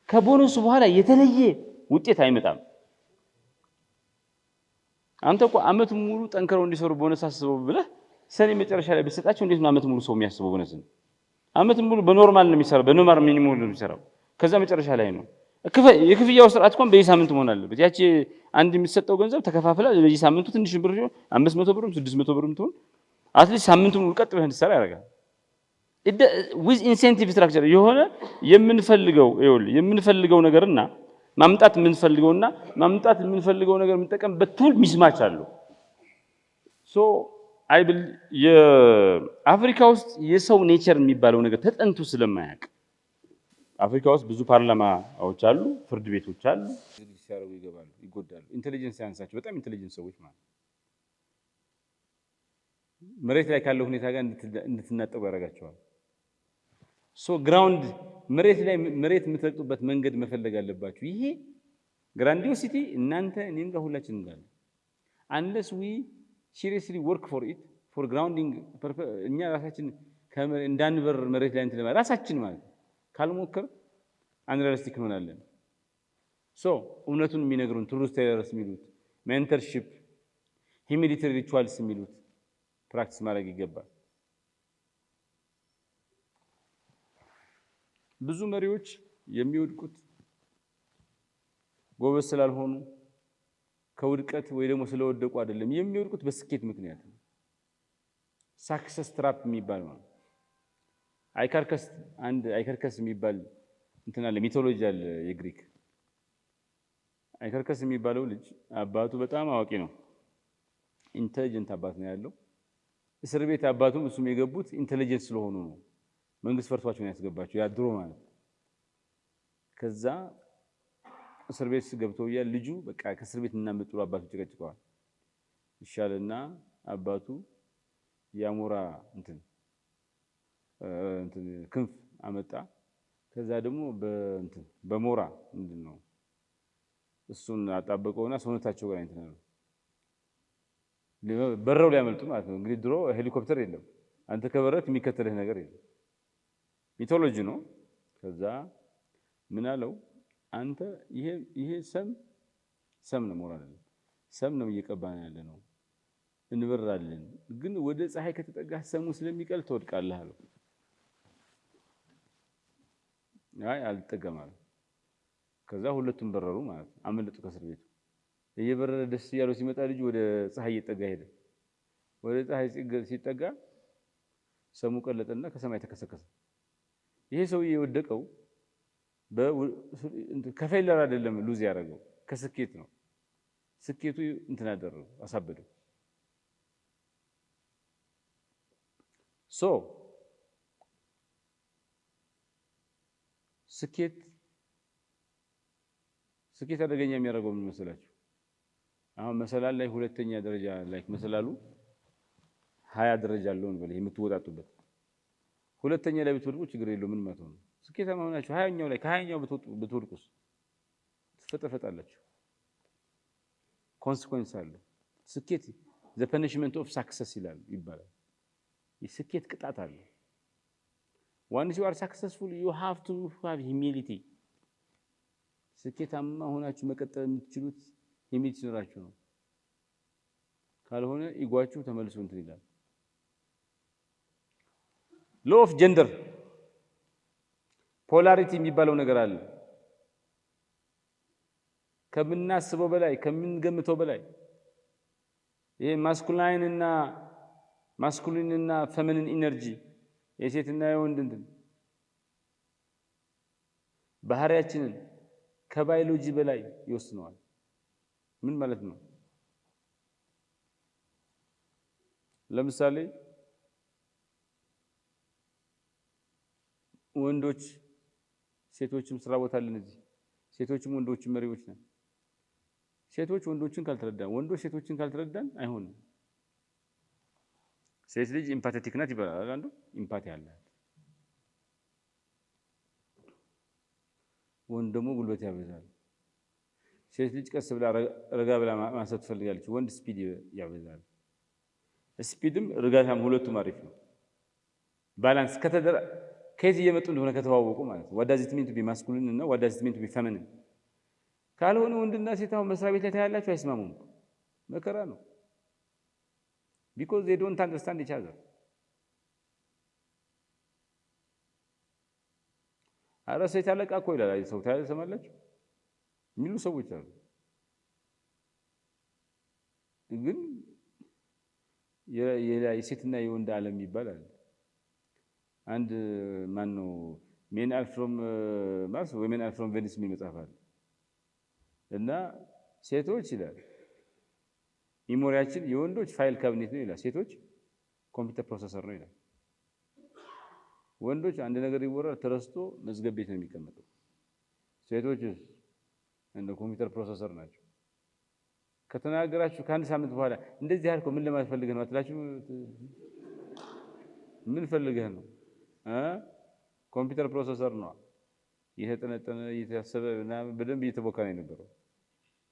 A: ከቦነሱ በኋላ የተለየ ውጤት አይመጣም። አንተ እኮ አመት ሙሉ ጠንክረው እንዲሰሩ ቦነስ አስበው ብለህ ሰኔ መጨረሻ ላይ በሰጣቸው እንዴት ነው አመት ሙሉ ሰው የሚያስበው ቦነስ ነው? አመት ሙሉ በኖርማል ነው የሚሰራው፣ በኖርማል ሚኒመም ነው የሚሰራው። ከዛ መጨረሻ ላይ ነው የክፍያው ስርዓት እንኳን በየሳምንቱ መሆን አለበት። ያቺ አንድ የሚሰጠው ገንዘብ ተከፋፍላ በየሳምንቱ ትንሽ ብር ሲሆን 500 ብርም 600 ብርም ትሆን አትሊስት ሳምንቱን ሙሉ ቀጥ ብለህ እንድትሰራ ያደርጋል። ዊዝ ኢንሴንቲቭ ስትራክቸር የሆነ የምንፈልገው ነገርና ማምጣት የምንፈልገው ነገር የምንጠቀምበት ቱል ሚስማች አለው። ሶ አይ ብል የአፍሪካ ውስጥ የሰው ኔቸር የሚባለው ነገር ተጠንቶ ስለማያውቅ አፍሪካ ውስጥ ብዙ ፓርላማዎች አሉ፣ ፍርድ ቤቶች አሉ። ሲያረጉ ይገባሉ፣ ይጎዳሉ። ኢንተለጀንስ ያንሳቸው በጣም ኢንተለጀንት ሰዎች ማለት መሬት ላይ ካለው ሁኔታ ጋር እንድትናጠቁ ያደርጋቸዋል። ሶ ግራውንድ መሬት የምትረግጡበት መንገድ መፈለግ አለባችሁ። ይሄ ግራንዲዮሲቲ እናንተ እኔም ጋር ሁላችንም ጋር አንለስ ዊ ሲሪየስሊ ወርክ ፎር ኢት ፎር ግራውንዲንግ እኛ ራሳችን እንዳንበር መሬት ላይ እንትን ራሳችን ማለት ካልሞከር አንሪያሊስቲክ እንሆናለን። ሶ እውነቱን የሚነግሩን ትሩዝ ቴለርስ የሚሉት ሜንተርሺፕ፣ ሂዩሚሊቲ ሪቹዋልስ የሚሉት ፕራክቲስ ማድረግ ይገባል። ብዙ መሪዎች የሚወድቁት ጎበዝ ስላልሆኑ ከውድቀት ወይ ደግሞ ስለወደቁ አይደለም። የሚወድቁት በስኬት ምክንያት ነው። ሳክሰስ ትራፕ የሚባል ነው። አይካርከስ የሚባል እንትን አለ፣ ሚቶሎጂ አለ የግሪክ። አይካርከስ የሚባለው ልጅ አባቱ በጣም አዋቂ ነው፣ ኢንተሊጀንት አባት ነው ያለው። እስር ቤት አባቱም እሱም የገቡት ኢንተሊጀንት ስለሆኑ ነው። መንግስት ፈርቷቸው ነው ያስገባቸው ያድሮ ማለት። ከዛ እስር ቤት ገብተው ልጁ በቃ ከእስር ቤት እናመጡ አባቱ ጭቀጭቀዋል። ይሻልና አባቱ ያሞራ እንትን ክንፍ አመጣ። ከዛ ደግሞ በሞራ ምንድነው እሱን አጣበቀውና ሰውነታቸው ጋር እንትን ነው በረው ሊያመልጡ ማለት ነው። እንግዲህ ድሮ ሄሊኮፕተር የለም። አንተ ከበረክ የሚከተልህ ነገር የለም። ሚቶሎጂ ነው። ከዛ ምን አለው? አንተ ይሄ ሰም ነው ሞራል አይደለም፣ ሰም ነው እየቀባን ያለ ነው። እንበራለን፣ ግን ወደ ፀሐይ ከተጠጋህ ሰሙ ስለሚቀል ትወድቃለህ አለው። አይ አልጠጋም አለ። ከዛ ሁለቱም በረሩ ማለት ነው። አመለጡ ከእስር ቤቱ። እየበረረ ደስ እያለው ሲመጣ ልጁ ወደ ፀሐይ እየጠጋ ሄደ። ወደ ፀሐይ ሲጠጋ ሰሙ ቀለጠና ከሰማይ ተከሰከሰ። ይሄ ሰውዬ የወደቀው ከፌለር አይደለም ሉዝ ያደረገው ከስኬት ነው። ስኬቱ እንትን አደረገው አሳበደው። ሶ ስኬት አደገኛ የሚያደርገው ምን መሰላችሁ? አሁን መሰላል ላይ ሁለተኛ ደረጃ ላይ መሰላሉ 20 ደረጃ አለው እንበል የምትወጣጡበት ሁለተኛ ላይ ብትወድቁ ችግር የለውም። ምን ማለት ነው? ስኬታማ ሆናችሁ 20ኛው ላይ ከ20ኛው ብትወድቁስ ትፈጠፈጣላችሁ። ኮንሲኩዌንስ አለው። ስኬት the punishment of success ይባላል። የስኬት ቅጣት አለ። once you are successful you have to have humility ስኬታማ ሆናችሁ መቀጠል የምትችሉት humility ሲኖራችሁ ነው። ካልሆነ ኢጓችሁ ተመልሶ እንትን ይላል። law of gender polarity የሚባለው ነገር አለ። ከምናስበው በላይ ከምንገምተው በላይ ይሄ ማስኩሊን እና ፌሚኒን ኢነርጂ የሴትና የወንድ እንትን ባህሪያችንን ከባዮሎጂ በላይ ይወስነዋል። ምን ማለት ነው? ለምሳሌ ወንዶች ሴቶችም ስራ ቦታ አለን እዚህ ሴቶችም ወንዶችም መሪዎች ነን። ሴቶች ወንዶችን ካልተረዳን ወንዶች ሴቶችን ካልተረዳን አይሆንም። ሴት ልጅ ኢምፓቴቲክ ናት ይባላል። አንዱ ኢምፓቲ አላት። ወንድ ደግሞ ጉልበት ያበዛል። ሴት ልጅ ቀስ ብላ ረጋ ብላ ማሰብ ትፈልጋለች። ወንድ ስፒድ ያበዛል። ስፒድም ርጋታም ሁለቱም አሪፍ ነው። ባላንስ ከየት እየመጡ እንደሆነ ከተዋወቁ ማለት ነው። what does it mean to be masculine እና what does it mean to be feminine ካልሆነ ወንድና ሴት አሁን መስሪያ ቤት ላይ ታያላችሁ አይስማሙም። መከራ ነው። because they don't understand each other አረ ሴት አለቃ እኮ ይላል ሰው ታሰማላችሁ የሚሉ ሰዎች አሉ። ግን የሴትና የወንድ ዓለም ይባላል። አንድ ማን ነው men are from Mars women are from Venus የሚል መጽሐፍ አለ እና ሴቶች ይላል ሚሞሪያችን የወንዶች ፋይል ካቢኔት ነው ይላል። ሴቶች ኮምፒውተር ፕሮሰሰር ነው ይላል። ወንዶች አንድ ነገር ይወራል ተረስቶ መዝገብ ቤት ነው የሚቀመጠው። ሴቶች እንደ ኮምፒውተር ፕሮሰሰር ናቸው። ከተናገራችሁ ከአንድ ሳምንት በኋላ እንደዚህ ያልከው ምን ለማለት ፈልገህ ነው አትላችሁ? ምን ፈልገህ ነው? ኮምፒውተር ፕሮሰሰር ነው የተጠነጠነ እየተያሰበ እና በደንብ እየተቦካ ነው የነበረው።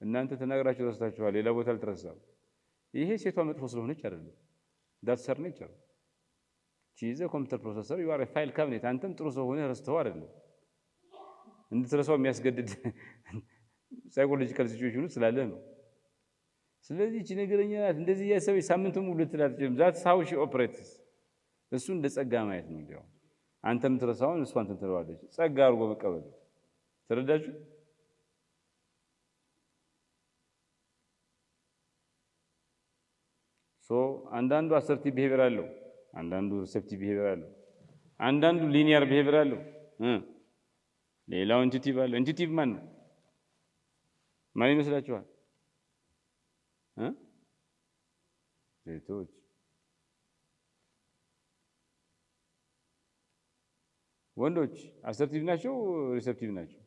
A: እናንተ ተናገራችሁ ረስታችኋል። ሌላ ቦታ አልተረሳም። ይሄ ሴቷ መጥፎ ስለሆነች አይደለም። ዳትሰር ነች አይደል? ቺዘ ኮምፒውተር ፕሮሰሰር you are a file cabinet አንተም ጥሩ ሰው ሆነህ ረስተው አይደለም እንድትረሳው የሚያስገድድ ሳይኮሎጂካል ሲቹዌሽኑ ስላለ ነው። ስለዚህ እቺ ነገረኛ ናት እንደዚህ ያሰበች ሳምንቱን ሙሉ ትላልችም that's how she operates እሱ እንደ ጸጋ ማየት ነው። እንዲያው አንተም ትረሳውን እሷ አንተን ትረዋለች። ጸጋ አድርጎ መቀበል ተረዳችሁ? አንዳንዱ አሰርቲቭ ቢሄቪየር አለው፣ አንዳንዱ ሪሴፕቲቭ ቢሄቪየር አለው፣ አንዳንዱ ሊኒየር ቢሄቪየር አለው፣ ሌላው ኢንቱቲቭ አለው። ኢንቱቲቭ ማን ነው? ማን ይመስላችኋል? ሴቶች። ወንዶች አሰርቲቭ ናቸው ሪሴፕቲቭ ናቸው?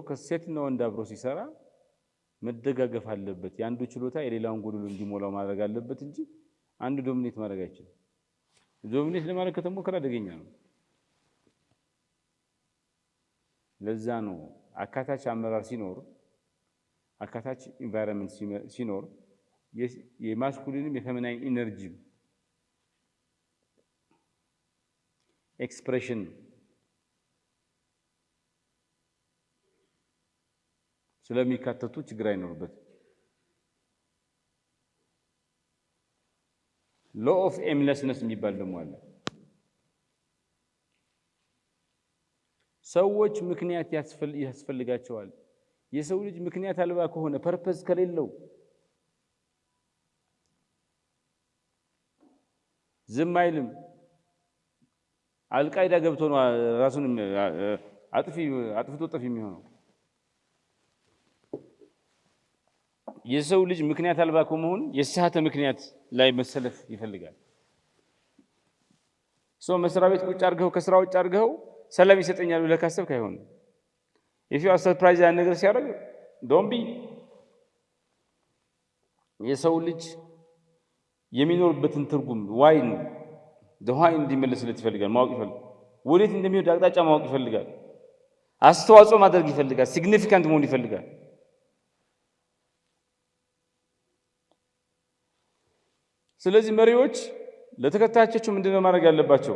A: ከሴትና ወንድ አብሮ ሲሰራ መደጋገፍ አለበት። የአንዱ ችሎታ የሌላውን ጎድሎ እንዲሞላው ማድረግ አለበት እንጂ አንዱ ዶሚኔት ማድረግ አይችልም። ዶሚኔት ለማድረግ ከተሞከረ አደገኛ ነው። ለዛ ነው አካታች አመራር ሲኖር አካታች ኢንቫይሮንመንት ሲኖር የማስኩሊንም የፌሚናይን ኢነርጂ ኤክስፕሬሽን ስለሚካተቱ ችግር አይኖርበትም። ሎ ኦፍ ኤምለስነስ የሚባል ደግሞ አለ። ሰዎች ምክንያት ያስፈልጋቸዋል። የሰው ልጅ ምክንያት አልባ ከሆነ ፐርፐዝ ከሌለው ዝም አይልም። አልቃይዳ ገብቶ ነው ራሱን አጥፍቶ ጠፊ የሚሆነው። የሰው ልጅ ምክንያት አልባ ከመሆኑ የሳተ ምክንያት ላይ መሰለፍ ይፈልጋል። መስሪያ ቤት ቁጭ አድርገው ከስራ ውጭ አድርገው ሰላም ይሰጠኛል ብለህ ካሰብክ አይሆንም። if you are surprised ያን ነገር ሲያደርግ don't be የሰው ልጅ የሚኖርበትን ትርጉም why እንዲመለስለት ይፈልጋል። ማወቅ ይፈልጋል። ወዴት እንደሚሄድ አቅጣጫ ማወቅ ይፈልጋል። አስተዋጽኦ ማድረግ ይፈልጋል። ሲግኒፊካንት መሆን ይፈልጋል። ስለዚህ መሪዎች ለተከታዮቻቸው ምንድነው ማድረግ ያለባቸው?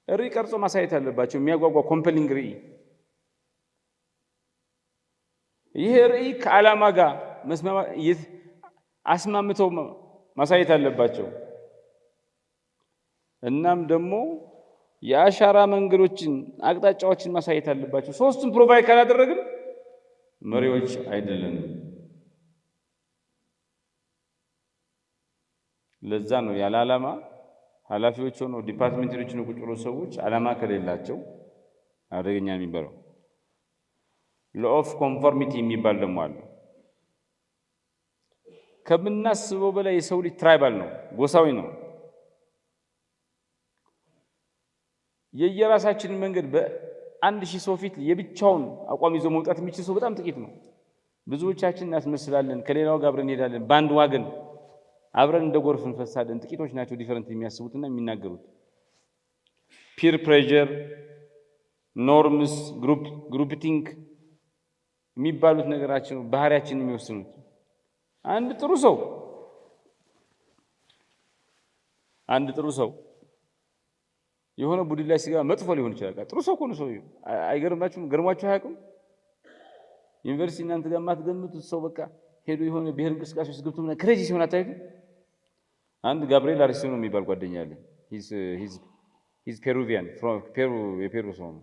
A: ራዕይ ቀርጾ ማሳየት አለባቸው። የሚያጓጓ ኮምፐሊንግ ራዕይ። ይሄ ራዕይ ከዓላማ ጋር አስማምተው ማሳየት አለባቸው። እናም ደግሞ የአሻራ መንገዶችን አቅጣጫዎችን ማሳየት አለባቸው። ሶስቱም ፕሮቫይድ ካላደረግን መሪዎች አይደለንም። ለዛ ነው ያለ ዓላማ ኃላፊዎች ሆነው ዲፓርትመንቶች ነው ቁጭ ብሎ ሰዎች ዓላማ ከሌላቸው አደገኛ የሚባለው ሎ ኦፍ ኮንፎርሚቲ የሚባል ደግሞ አለ። ከምናስበው በላይ የሰው ልጅ ትራይባል ነው፣ ጎሳዊ ነው። የየራሳችንን መንገድ በአንድ ሺህ ሰው ፊት የብቻውን አቋም ይዞ መውጣት የሚችል ሰው በጣም ጥቂት ነው። ብዙዎቻችን እናስመስላለን፣ ከሌላው ጋር አብረን እንሄዳለን፣ በአንድ ዋገን አብረን እንደ ጎርፍ እንፈሳለን። ጥቂቶች ናቸው ዲፈረንት የሚያስቡትና የሚናገሩት። ፒር ፕሬዠር፣ ኖርምስ፣ ግሩፕቲንግ የሚባሉት ነገራችን ባህሪያችንን የሚወስኑት። አንድ ጥሩ ሰው የሆነ ቡድን ላይ ሲገባ መጥፎ ሊሆን ይችላል። ጥሩ ሰው እኮ ነው ሰውዬው። አይገርማችሁም? ገርሟችሁ አያውቁም? ዩኒቨርሲቲ እናንተ ጋር የማትገምቱት ሰው በቃ ሄዶ የሆነ ብሔር እንቅስቃሴ ውስጥ ገብቶ ምናምን ክሬዚ ሲሆን አታዩትም? አንድ ጋብርኤል አሪስቲኖ የሚባል ጓደኛ አለኝ። ሂዝ ፔሩቪያን የፔሩ ሰው ነው።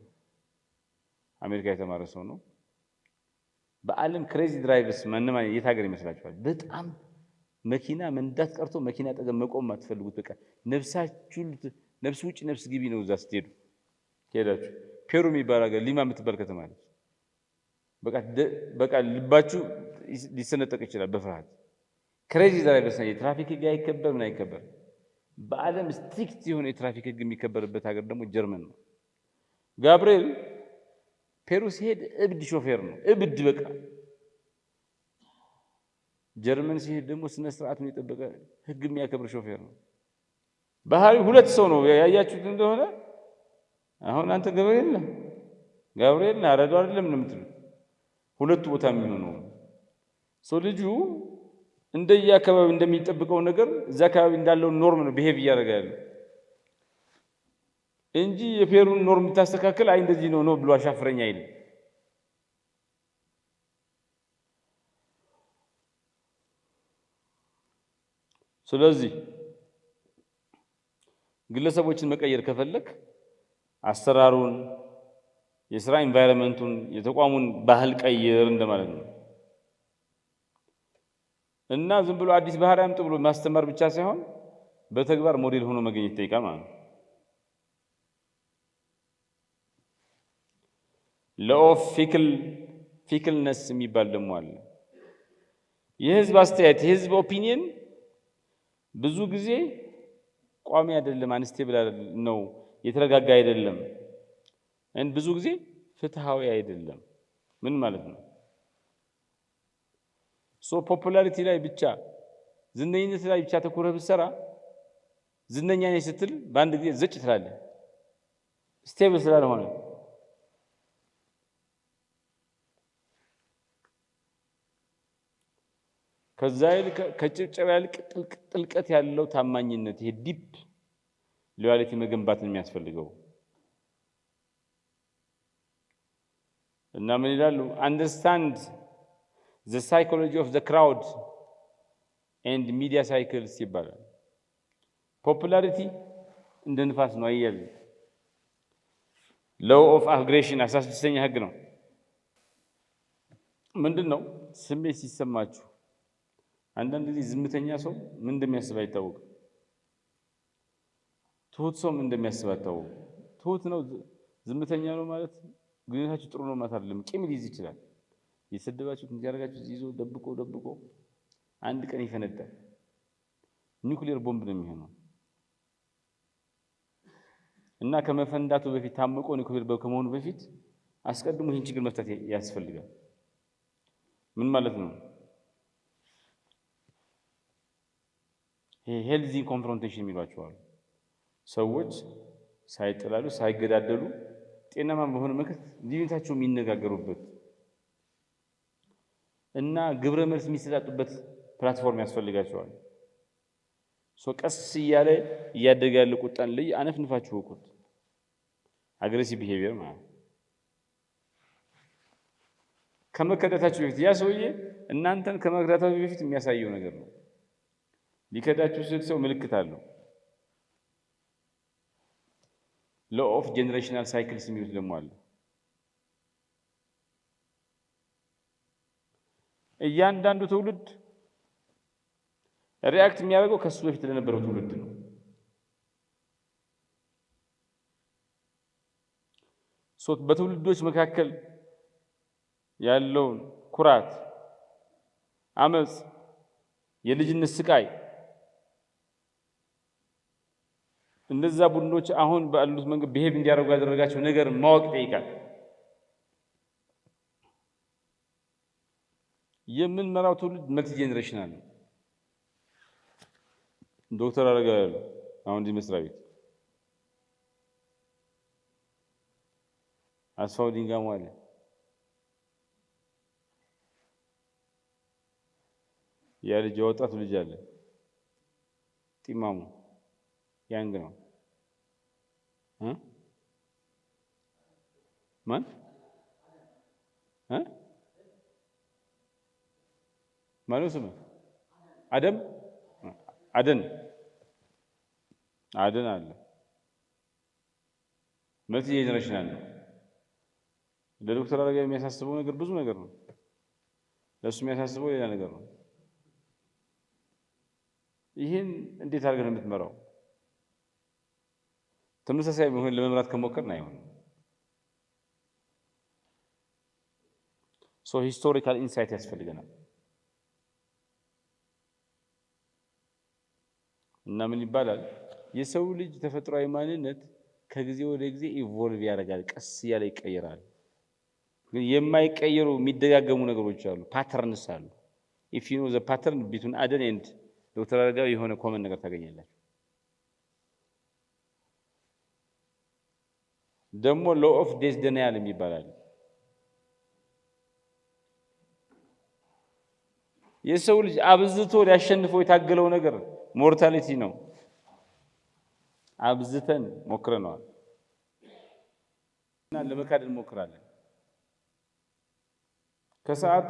A: አሜሪካ የተማረ ሰው ነው። በዓለም ክሬዚ ድራይቨርስ ማንም የት ሀገር ይመስላችኋል? በጣም መኪና መንዳት ቀርቶ መኪና አጠገብ መቆም አትፈልጉት። በቃ ነፍስ ውጭ ነፍስ ግቢ ነው። እዛ ስትሄዱ ሄዳችሁ ፔሩ የሚባል ሀገር ሊማ የምትባል ከተማ ነች። በቃ ልባችሁ ሊሰነጠቅ ይችላል በፍርሃት። ክሬዚ ድራይቨርስ ነው። የትራፊክ ህግ አይከበር ምን አይከበር። በዓለም ስትሪክት የሆነ የትራፊክ ህግ የሚከበርበት ሀገር ደግሞ ጀርመን ነው። ጋብርኤል ፔሩ ሲሄድ እብድ ሾፌር ነው። እብድ በቃ። ጀርመን ሲሄድ ደግሞ ስነ ስርዓቱን የጠበቀ ህግ የሚያከብር ሾፌር ነው። ባህሪው ሁለት ሰው ነው። ያያችሁት እንደሆነ አሁን አንተ ጋብርኤል አረዶ አይደለም ነው የምትሉት። ሁለቱ ቦታ የሚሆነው ሰው ልጁ እንደየ አካባቢ እንደሚጠብቀው ነገር እዛ አካባቢ እንዳለው ኖርም ነው ቢሄቭ እያደረገ ያለው እንጂ የፔሩን ኖርም ታስተካክል አይ እንደዚህ ነው ብሎ አሻፍረኛ አይደል። ስለዚህ ግለሰቦችን መቀየር ከፈለክ አሰራሩን፣ የሥራ ኢንቫይሮንመንቱን፣ የተቋሙን ባህል ቀይር እንደማለት ነው። እና ዝም ብሎ አዲስ ባህሪ አምጥ ብሎ ማስተማር ብቻ ሳይሆን በተግባር ሞዴል ሆኖ መገኘት ይጠይቃል ማለት ነው። ሎ ኦፍ ፊክልነስ የሚባል ደግሞ አለ። የህዝብ አስተያየት የህዝብ ኦፒኒየን ብዙ ጊዜ ቋሚ አይደለም፣ አንስቴብል ነው፣ የተረጋጋ አይደለም፣ ብዙ ጊዜ ፍትሃዊ አይደለም። ምን ማለት ነው? ፖፑላሪቲ ላይ ብቻ ዝነኝነት ላይ ብቻ ተኮረህ ብትሰራ ዝነኛ ነኝ ስትል በአንድ ጊዜ ዘጭ ትላለህ፣ ስቴብል ስላልሆነ። ከዛ ይልቅ ከጭብጨባ ይልቅ ጥልቀት ያለው ታማኝነት፣ ይሄ ዲፕ ሎያሊቲ መገንባት ነው የሚያስፈልገው። እና ምን ይላሉ? አንደርስታንድ the psychology of the crowd and media cycles ይባላል። ፖፑላሪቲ እንደ ንፋስ ነው አየል። law of aggregation 16ኛ ህግ ነው። ምንድነው? ስሜት ሲሰማችሁ አንዳንድ ጊዜ ዝምተኛ ሰው ምን እንደሚያስብ አይታወቅም። ትሁት ሰው ምን እንደሚያስብ አይታወቅም። ትሁት ነው ዝምተኛ ነው ማለት ግንኙነታችሁ ጥሩ ነው ማለት አይደለም። ቂም ሊይዝ ይችላል። የሰደባችሁት እንዲያረጋችሁ ይዞ ደብቆ አንድ ቀን ይፈነዳል። ኒውክሌር ቦምብ ነው የሚሆነው። እና ከመፈንዳቱ በፊት ታምቆ ኒውክሌር ቦምብ ከመሆኑ በፊት አስቀድሞ ይህን ችግር መፍታት ያስፈልጋል። ምን ማለት ነው? ሄልዚ ኮንፍሮንቴሽን የሚሏቸዋል። ሰዎች ሳይጠላሉ ሳይገዳደሉ ጤናማ በሆነ መንገድ ልዩነታቸው የሚነጋገሩበት እና ግብረ መልስ የሚሰጣጡበት ፕላትፎርም ያስፈልጋቸዋል። ቀስ እያለ እያደገ ያለ ቁጣን ልይ አነፍንፋችሁ ወቁት። አግሬሲቭ ቢሄቪየር ማለት ከመከዳታችሁ በፊት ያ ሰውዬ እናንተን ከመከዳታችሁ በፊት የሚያሳየው ነገር ነው። ሊከዳችሁ ሲል ሰው ምልክት አለው። ሎ ኦፍ ጄኔሬሽናል ሳይክልስ የሚሉት ደግሞ አለ። እያንዳንዱ ትውልድ ሪአክት የሚያደርገው ከሱ በፊት ለነበረው ትውልድ ነው። በትውልዶች መካከል ያለውን ኩራት፣ አመጽ፣ የልጅነት ስቃይ እነዛ ቡድኖች አሁን ባሉት መንገድ ቢሄቭ እንዲያደርጉ ያደረጋቸው ነገር ማወቅ ይጠይቃል። የምንመራው ትውልድ መልቲ ጄኔሬሽናል ነው። ዶክተር አረጋዊ ያሉ አሁን እዚህ መስሪያ ቤት አስፋው ዲንጋሞ አለ። ያ ልጅ ወጣቱ ልጅ አለ ጢማሙ ያንግ ነው። ማን ማነው ስሙ? አደን አለ። መልቲ ጄኔሬሽናል ነው። ለዶክተር አረጋዊ የሚያሳስበው ነገር ብዙ ነገር ነው። ለሱ የሚያሳስበው ሌላ ነገር ነው። ይህን እንዴት አድርገን የምትመራው? ተመሳሳይ ቢሆን ለመምራት ከሞከርን አይሆንም። ሂስቶሪካል ኢንሳይት ያስፈልገናል። እና ምን ይባላል? የሰው ልጅ ተፈጥሯዊ ማንነት ከጊዜ ወደ ጊዜ ኢቮልቭ ያደርጋል፣ ቀስ እያለ ይቀየራል። ግን የማይቀየሩ የሚደጋገሙ ነገሮች አሉ፣ ፓተርንስ አሉ። ኢፍ ዩ ኖ ዘ ፓተርን ቢትዊን አደን ኤንድ ዶክተር አረጋዊ የሆነ ኮመን ነገር ታገኛላችሁ። ደግሞ ሎ ኦፍ ዴዝ ደናያል የሚባላል። የሰው ልጅ አብዝቶ ሊያሸንፈው የታገለው ነገር ሞርታሊቲ ነው። አብዝተን ሞክረነዋል እና ለመካድ እንሞክራለን። ከሰዓት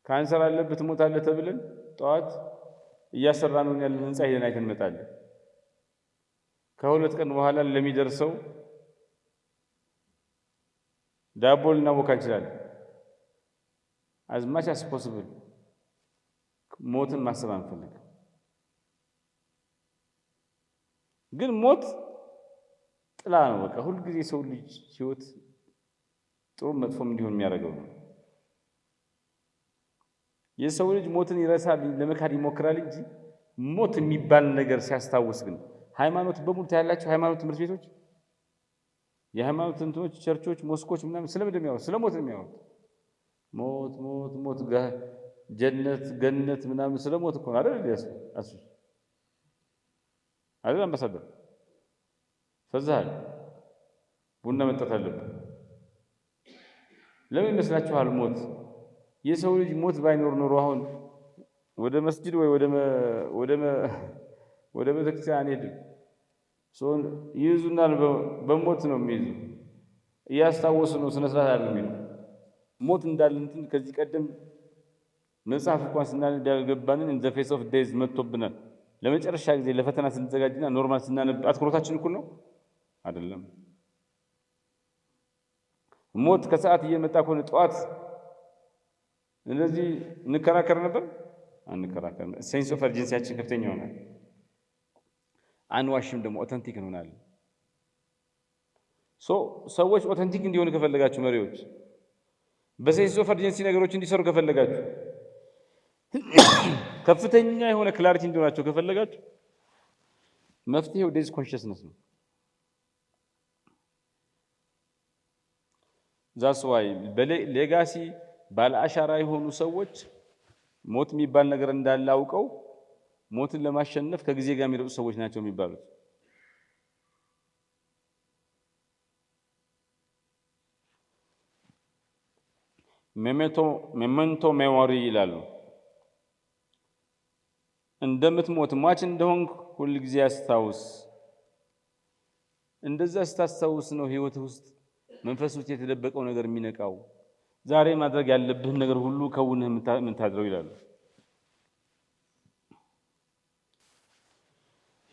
A: ካንሰር አለበት ሞታለህ ተብለን ጠዋት እያሰራነው ያለን ህንጻ ሄደን አይተን እንመጣለን። ከሁለት ቀን በኋላ ለሚደርሰው ዳቦ ልናቦካ እንችላለን። as much as possible ሞትን ማሰብ አንፈልግም። ግን ሞት ጥላ ነው። በቃ ሁሉ ጊዜ ሰው ልጅ ህይወት ጥሩ መጥፎም እንዲሆን የሚያደርገው ነው። የሰው ልጅ ሞትን ይረሳል፣ ለመካድ ይሞክራል እንጂ ሞት የሚባል ነገር ሲያስታውስ ግን ሃይማኖት በሙሉ ታያላችሁ። ሃይማኖት ትምህርት ቤቶች፣ የሃይማኖት እንትኖች፣ ቸርቾች፣ ሞስኮች ምናምን ስለምንድን ነው የሚያወሩት? ስለ ሞት ነው የሚያወሩት። ሞት ሞት ሞት ጀነት ገነት ምናምን ስለ ሞት እኮ አይደል? አሱ አይደል? አምባሳደር ፈዛሃል። ቡና መጠጣት አለብን። ለምን ይመስላችኋል ሞት? የሰው ልጅ ሞት ባይኖር ኖሮ አሁን ወደ መስጂድ ወይ ወደ ቤተክርስቲያን አንሄድም። ይይዙናል፣ በሞት ነው የሚይዙ። እያስታወሱ ነው ስነ ስርዓት አለ የሚለው ሞት እንዳለ እንትን ከዚህ ቀደም መጽሐፍ እንኳን ስናነብ ያልገባንን ኢን ዘ ፌስ ኦፍ ዴዝ መጥቶብናል። ለመጨረሻ ጊዜ ለፈተና ስንዘጋጅና ኖርማል ስናነብ አትኩሮታችን እኩል ነው አይደለም። ሞት ከሰዓት እየመጣ ከሆነ ጠዋት እንደዚህ እንከራከር ነበር? አንከራከርም። ሴንስ ኦፍ አርጀንሲያችን ከፍተኛ ይሆናል። አንዋሽም፣ ደግሞ ኦተንቲክ እንሆናለን። ሰዎች ኦተንቲክ እንዲሆኑ ከፈለጋችሁ፣ መሪዎች በሴንስ ኦፍ አርጀንሲ ነገሮች እንዲሰሩ ከፈለጋችሁ፣ ከፍተኛ የሆነ ክላሪቲ እንዲሆናቸው ከፈለጋችሁ መፍትሄው ዴዝ ኮንሽስነስ ነው። ዛስ ዋይ በሌጋሲ ባለ አሻራ የሆኑ ሰዎች ሞት የሚባል ነገር እንዳለ አውቀው ሞትን ለማሸነፍ ከጊዜ ጋር የሚሮጡ ሰዎች ናቸው የሚባሉት። ሜሜንቶ ሜሞሪ ይላሉ። እንደምትሞት ሟች እንደሆንክ ሁል ጊዜ አስታውስ። እንደዛ ስታስታውስ ነው ህይወት ውስጥ መንፈስ ውስጥ የተደበቀው ነገር የሚነቃው። ዛሬ ማድረግ ያለብህን ነገር ሁሉ ከውነህ የምታድረው ይላሉ።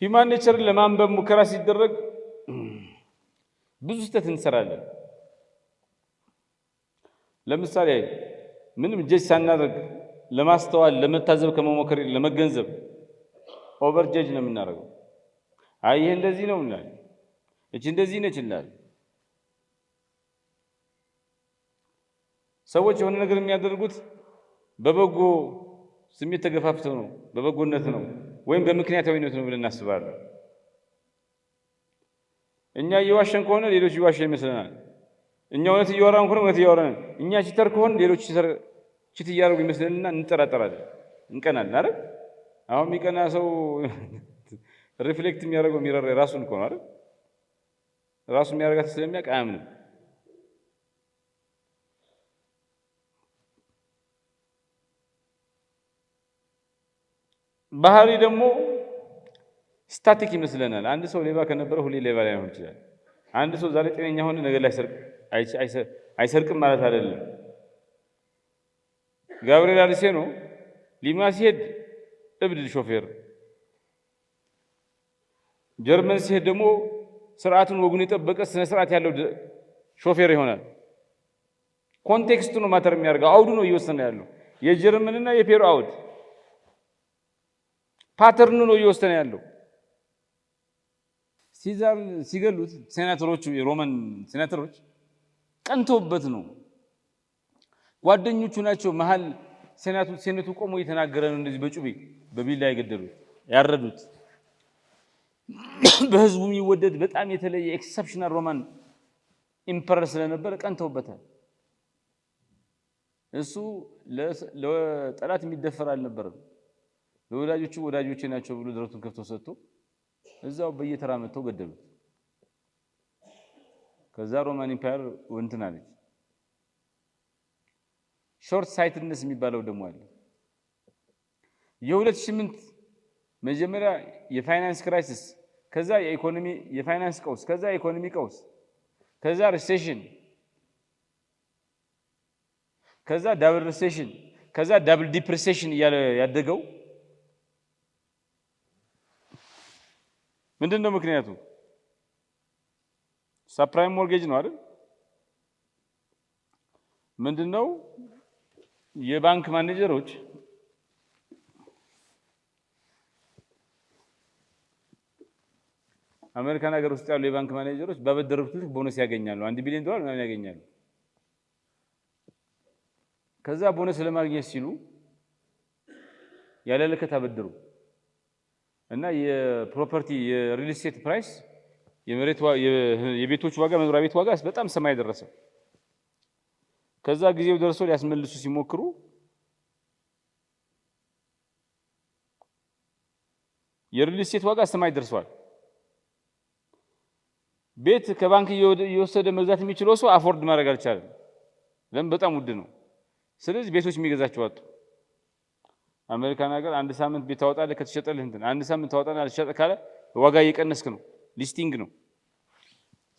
A: ሂውማን ኔቸርን ለማንበብ ሙከራ ሲደረግ ብዙ ስህተት እንሰራለን። ለምሳሌ ምንም ጀጅ ሳናደርግ ለማስተዋል ለመታዘብ ከመሞከር ለመገንዘብ ኦቨር ጀጅ ነው የምናደርገው። አይ ይሄ እንደዚህ ነው እንላለን፣ እቺ እንደዚህ ነች እንላለን። ሰዎች የሆነ ነገር የሚያደርጉት በበጎ ስሜት ተገፋፍተው ነው፣ በበጎነት ነው ወይም በምክንያታዊነት ነው ብለን እናስባለን። እኛ እየዋሸን ከሆነ ሌሎች እየዋሸን ይመስለናል። እኛ እውነት እያወራን ከሆነ እውነት እያወራን፣ እኛ ቺተር ከሆነ ሌሎች ቺት እያደረጉ ይመስለንና እንጠራጠራለን፣ እንቀናለን አይደል? አሁን የሚቀና ሰው ሪፍሌክት የሚያደርገው ሚረር ራሱን እኮ ነው አይደል? ራሱ የሚያደርጋት ስለሚያውቅ አያምንም። ባህሪ ደግሞ ስታቲክ ይመስለናል። አንድ ሰው ሌባ ከነበረ ሁሌ ሌባ ላይሆን ይችላል። አንድ ሰው ዛሬ ጤነኛ ሆነ ነገር ላይ አይሰርቅም ማለት አይደለም። ጋብርኤል አርሴኖ ሊማ ሲሄድ እብድ ሾፌር፣ ጀርመን ሲሄድ ደግሞ ስርዓቱን ወጉን የጠበቀ ስነ ስርዓት ያለው ሾፌር ይሆናል። ኮንቴክስቱ ነው ማተር የሚያደርገው፣ አውዱ ነው እየወሰነ ያለው። የጀርመንና የፔሩ አውድ ፓተርኑ ነው እየወሰነ ያለው። ሲዛር ሲገሉት ሴናተሮቹ የሮማን ሴናተሮች ቀንተውበት ነው። ጓደኞቹ ናቸው መሃል ሴኔቱ ቆሞ እየተናገረ ነው እንደዚህ በጩቤ በቢላ የገደሉት ያረዱት። በህዝቡ የሚወደድ በጣም የተለየ ኤክሰፕሽናል ሮማን ኢምፐረር ስለነበረ ቀንተውበታል። እሱ ለጠላት የሚደፈር አልነበረም። ለወዳጆቹ ወዳጆቼ ናቸው ብሎ ደረቱን ከፍቶ ሰጥቶ እዛው በየተራ መተው ገደሉት። ከዛ ሮማን ኢምፓየር ወንትን አለች። ሾርት ሳይትድነስ የሚባለው ደግሞ አለ። የ2008 መጀመሪያ የፋይናንስ ክራይሲስ፣ ከዛ የፋይናንስ ቀውስ፣ ከዛ የኢኮኖሚ ቀውስ፣ ከዛ ሪሴሽን፣ ከዛ ዳብል ሪሴሽን፣ ከዛ ዳብል ዲፕሬሴሽን እያለ ያደገው ምንድነው ምክንያቱ? ሰፕራይም ሞርጌጅ ነው አይደል? ምንድነው? የባንክ ማኔጀሮች አሜሪካን ሀገር ውስጥ ያሉ የባንክ ማኔጀሮች ባበደሩት ልክ ቦነስ ያገኛሉ። $1 ቢሊዮን ምናምን ያገኛሉ። ከዛ ቦነስ ለማግኘት ሲሉ ያለ ልከት አበደሩ እና የፕሮፐርቲ የሪል ስቴት ፕራይስ የቤቶች ዋጋ መኖሪያ ቤት ዋጋ በጣም ሰማይ ደረሰ። ከዛ ጊዜው ደርሶ ሊያስመልሱ ሲሞክሩ የሪል ስቴት ዋጋ ሰማይ ደርሷል። ቤት ከባንክ እየወሰደ መግዛት የሚችለው ሰው አፎርድ ማድረግ አልቻለም። ለምን? በጣም ውድ ነው። ስለዚህ ቤቶች የሚገዛቸው አጡ። አሜሪካን ሀገር አንድ ሳምንት ቤት ታወጣለህ ከተሸጠልህ እንትን አንድ ሳምንት ታወጣለህ አልሸጠ ካለ ዋጋ እየቀነስክ ነው፣ ሊስቲንግ ነው።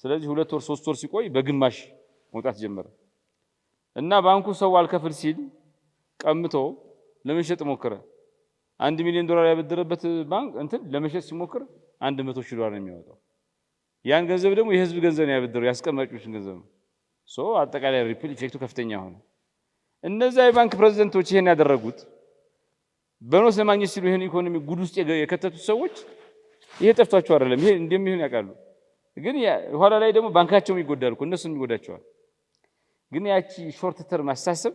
A: ስለዚህ 2 ወር 3 ወር ሲቆይ በግማሽ መውጣት ጀመረ እና ባንኩ ሰው አልከፍል ሲል ቀምቶ ለመሸጥ ሞከረ። $1 ሚሊዮን ያበደረበት ባንክ እንትን ለመሸጥ ሲሞክር $100,000 ነው የሚያወጣው። ያን ገንዘብ ደግሞ የህዝብ ገንዘብ ነው ያበደረው፣ ያስቀማጮችን ገንዘብ ነው። አጠቃላይ ሪፕል ኢፌክቱ ከፍተኛ ሆነ። እነዛ የባንክ ፕሬዝዳንቶች ይሄን ያደረጉት ቦነስ ለማግኘት ሲሉ ይሄን ኢኮኖሚ ጉድ ውስጥ የከተቱት ሰዎች ይሄ ጠፍቷቸው አይደለም፣ ይሄ እንደሚሆን ያውቃሉ። ግን ኋላ ላይ ደግሞ ባንካቸውም ይጎዳሉ እኮ እነሱም ይጎዳቸዋል። ግን ያቺ ሾርት ተርም አስተሳሰብ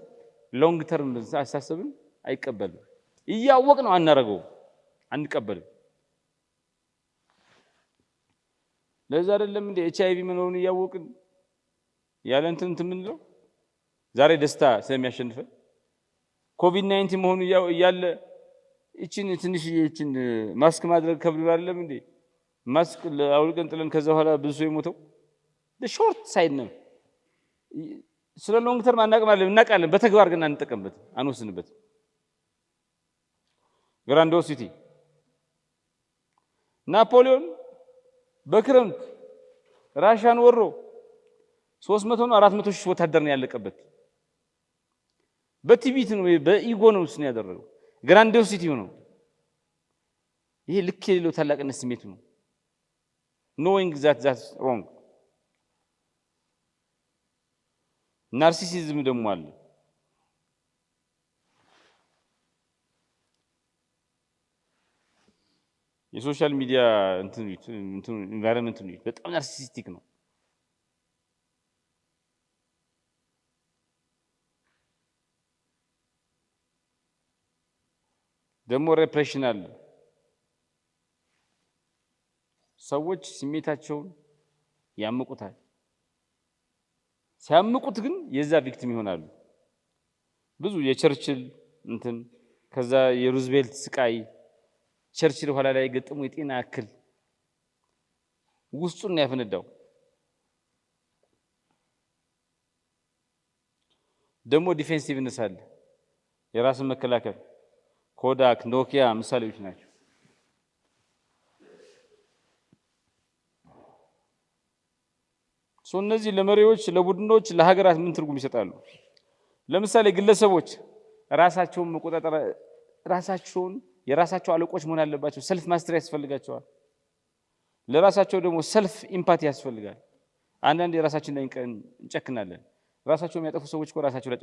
A: ሎንግ ተርም አስተሳሰብን አይቀበልም። እያወቅ ነው አናረገው፣ አንቀበልም። ለዛ አይደለም እንደ HIV መኖሩን እያወቅን ያለ እንትን ምንለው ዛሬ ደስታ ስለሚያሸንፈን ኮቪድ-19 መሆኑ እያለ እቺን ትንሽ እቺን ማስክ ማድረግ ከብዶ አይደለም እንዴ? ማስክ አውልቀን ጥለን ከዛ በኋላ ብዙ ሰው የሞተው ሾርት ሳይድ ነው። ስለ ሎንግ ተርም እናውቃለን፣ በተግባር ግን አንጠቀምበት፣ አንወስንበት። ግራንዶሲቲ ናፖሊዮን በክረምት ራሻን ወሮ 300 ነው 400 ሺህ ወታደር ነው ያለቀበት። በቲቪት ነው በኢጎ ነው እሱን ያደረገው። ግራንዲዮሲቲ ነው። ይሄ ልክ የሌለው ታላቅነት ስሜት ነው። knowing that's wrong። ናርሲሲዝም ደግሞ አለ። የሶሻል ሚዲያ እንትን ኢንቫይሮንመንት ነው በጣም ናርሲሲስቲክ ነው። ደግሞ ሬፕሬሽን አለ። ሰዎች ስሜታቸውን ያምቁታል። ሲያምቁት ግን የዛ ቪክቲም ይሆናሉ። ብዙ የቸርችል እንትን ከዛ የሩዝቬልት ስቃይ ቸርችል ኋላ ላይ ገጥሞ የጤና እክል ውስጡን ያፈነዳው። ደግሞ ዲፌንሲቭነስ አለ። የራስን መከላከል ኮዳክ፣ ኖኪያ ምሳሌዎች ናቸው። እነዚህ ለመሪዎች፣ ለቡድኖች፣ ለሀገራት ምን ትርጉም ይሰጣሉ? ለምሳሌ ግለሰቦች ራሳቸውን መቆጣጠር ራሳቸውን የራሳቸው አለቆች መሆን አለባቸው። ሰልፍ ማስተር ያስፈልጋቸዋል። ለራሳቸው ደግሞ ሰልፍ ኢምፓቲ ያስፈልጋል። አንዳንድ የራሳችን ላይ እንጨክናለን። ራሳቸው የሚያጠፉ ሰዎች እኮ ራሳቸው ላይ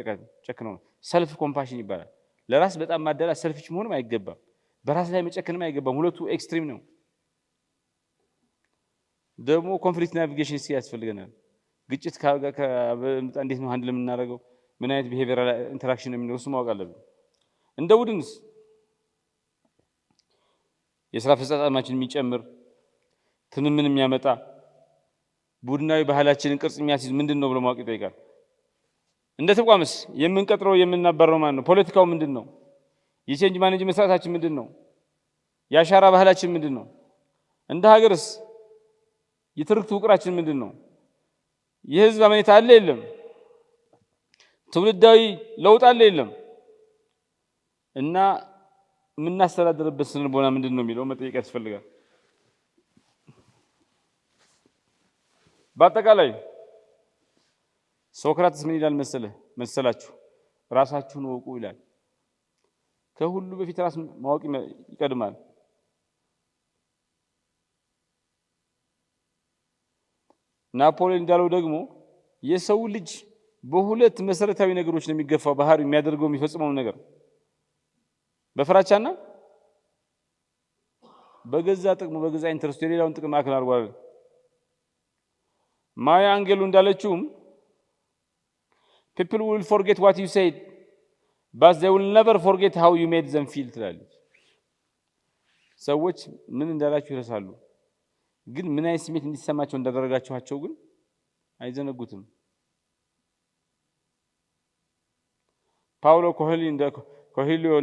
A: ጨክነው ሰልፍ ኮምፓሽን ይባላል። ለራስ በጣም ማደላ ሰልፊሽ መሆንም አይገባም። በራስ ላይ መጨከንም አይገባም። ሁለቱ ኤክስትሪም ነው። ደግሞ ኮንፍሊክት ናቪጌሽን ያስፈልገናል። ግጭት ከመጣ እንዴት ነው ሃንድል የምናደርገው? ምን አይነት ቢሄቪየራል ኢንተራክሽን ነው የሚኖረው? እሱ ማወቅ አለብን። እንደ ቡድንስ የሥራ አፈጻጸማችን የሚጨምር ትምምን የሚያመጣ ቡድናዊ ባህላችንን ቅርጽ የሚያስይዝ ምንድነው ብሎ ማወቅ ይጠይቃል። እንደ ተቋምስ የምንቀጥረው የምናባረው ማን ነው? ፖለቲካው ምንድነው? የቼንጅ ማኔጅመንት ስርዓታችን ምንድነው? የአሻራ ባህላችን ምንድነው? እንደ ሀገርስ የትርክት ውቅራችን ምንድነው? የህዝብ አመኔታ አለ የለም? ትውልዳዊ ለውጥ አለ የለም? እና የምናስተዳድርበት ስነልቦና ምንድነው የሚለው መጠየቅ ያስፈልጋል። በአጠቃላይ ሶክራትስ ምን ይላል መሰላችሁ? ራሳችሁን ወቁ ይላል። ከሁሉ በፊት ራስ ማወቅ ይቀድማል። ናፖሊዮን እንዳለው ደግሞ የሰው ልጅ በሁለት መሰረታዊ ነገሮች ነው የሚገፋው። ባህሪው የሚያደርገው የሚፈጽመው ነገር በፍራቻና በገዛ ጥቅሙ በገዛ ኢንተረስቱ የሌላውን ጥቅም አክል አድርጓል። ማያ አንጌሉ እንዳለችውም people will forget what you said but they will never forget how you made them feel ትላለች። ሰዎች ምን እንዳላችሁ ይረሳሉ፣ ግን ምን አይነት ስሜት እንዲሰማቸው እንዳደረጋችኋቸው ግን አይዘነጉትም። ፓውሎ ኮሄሊዮ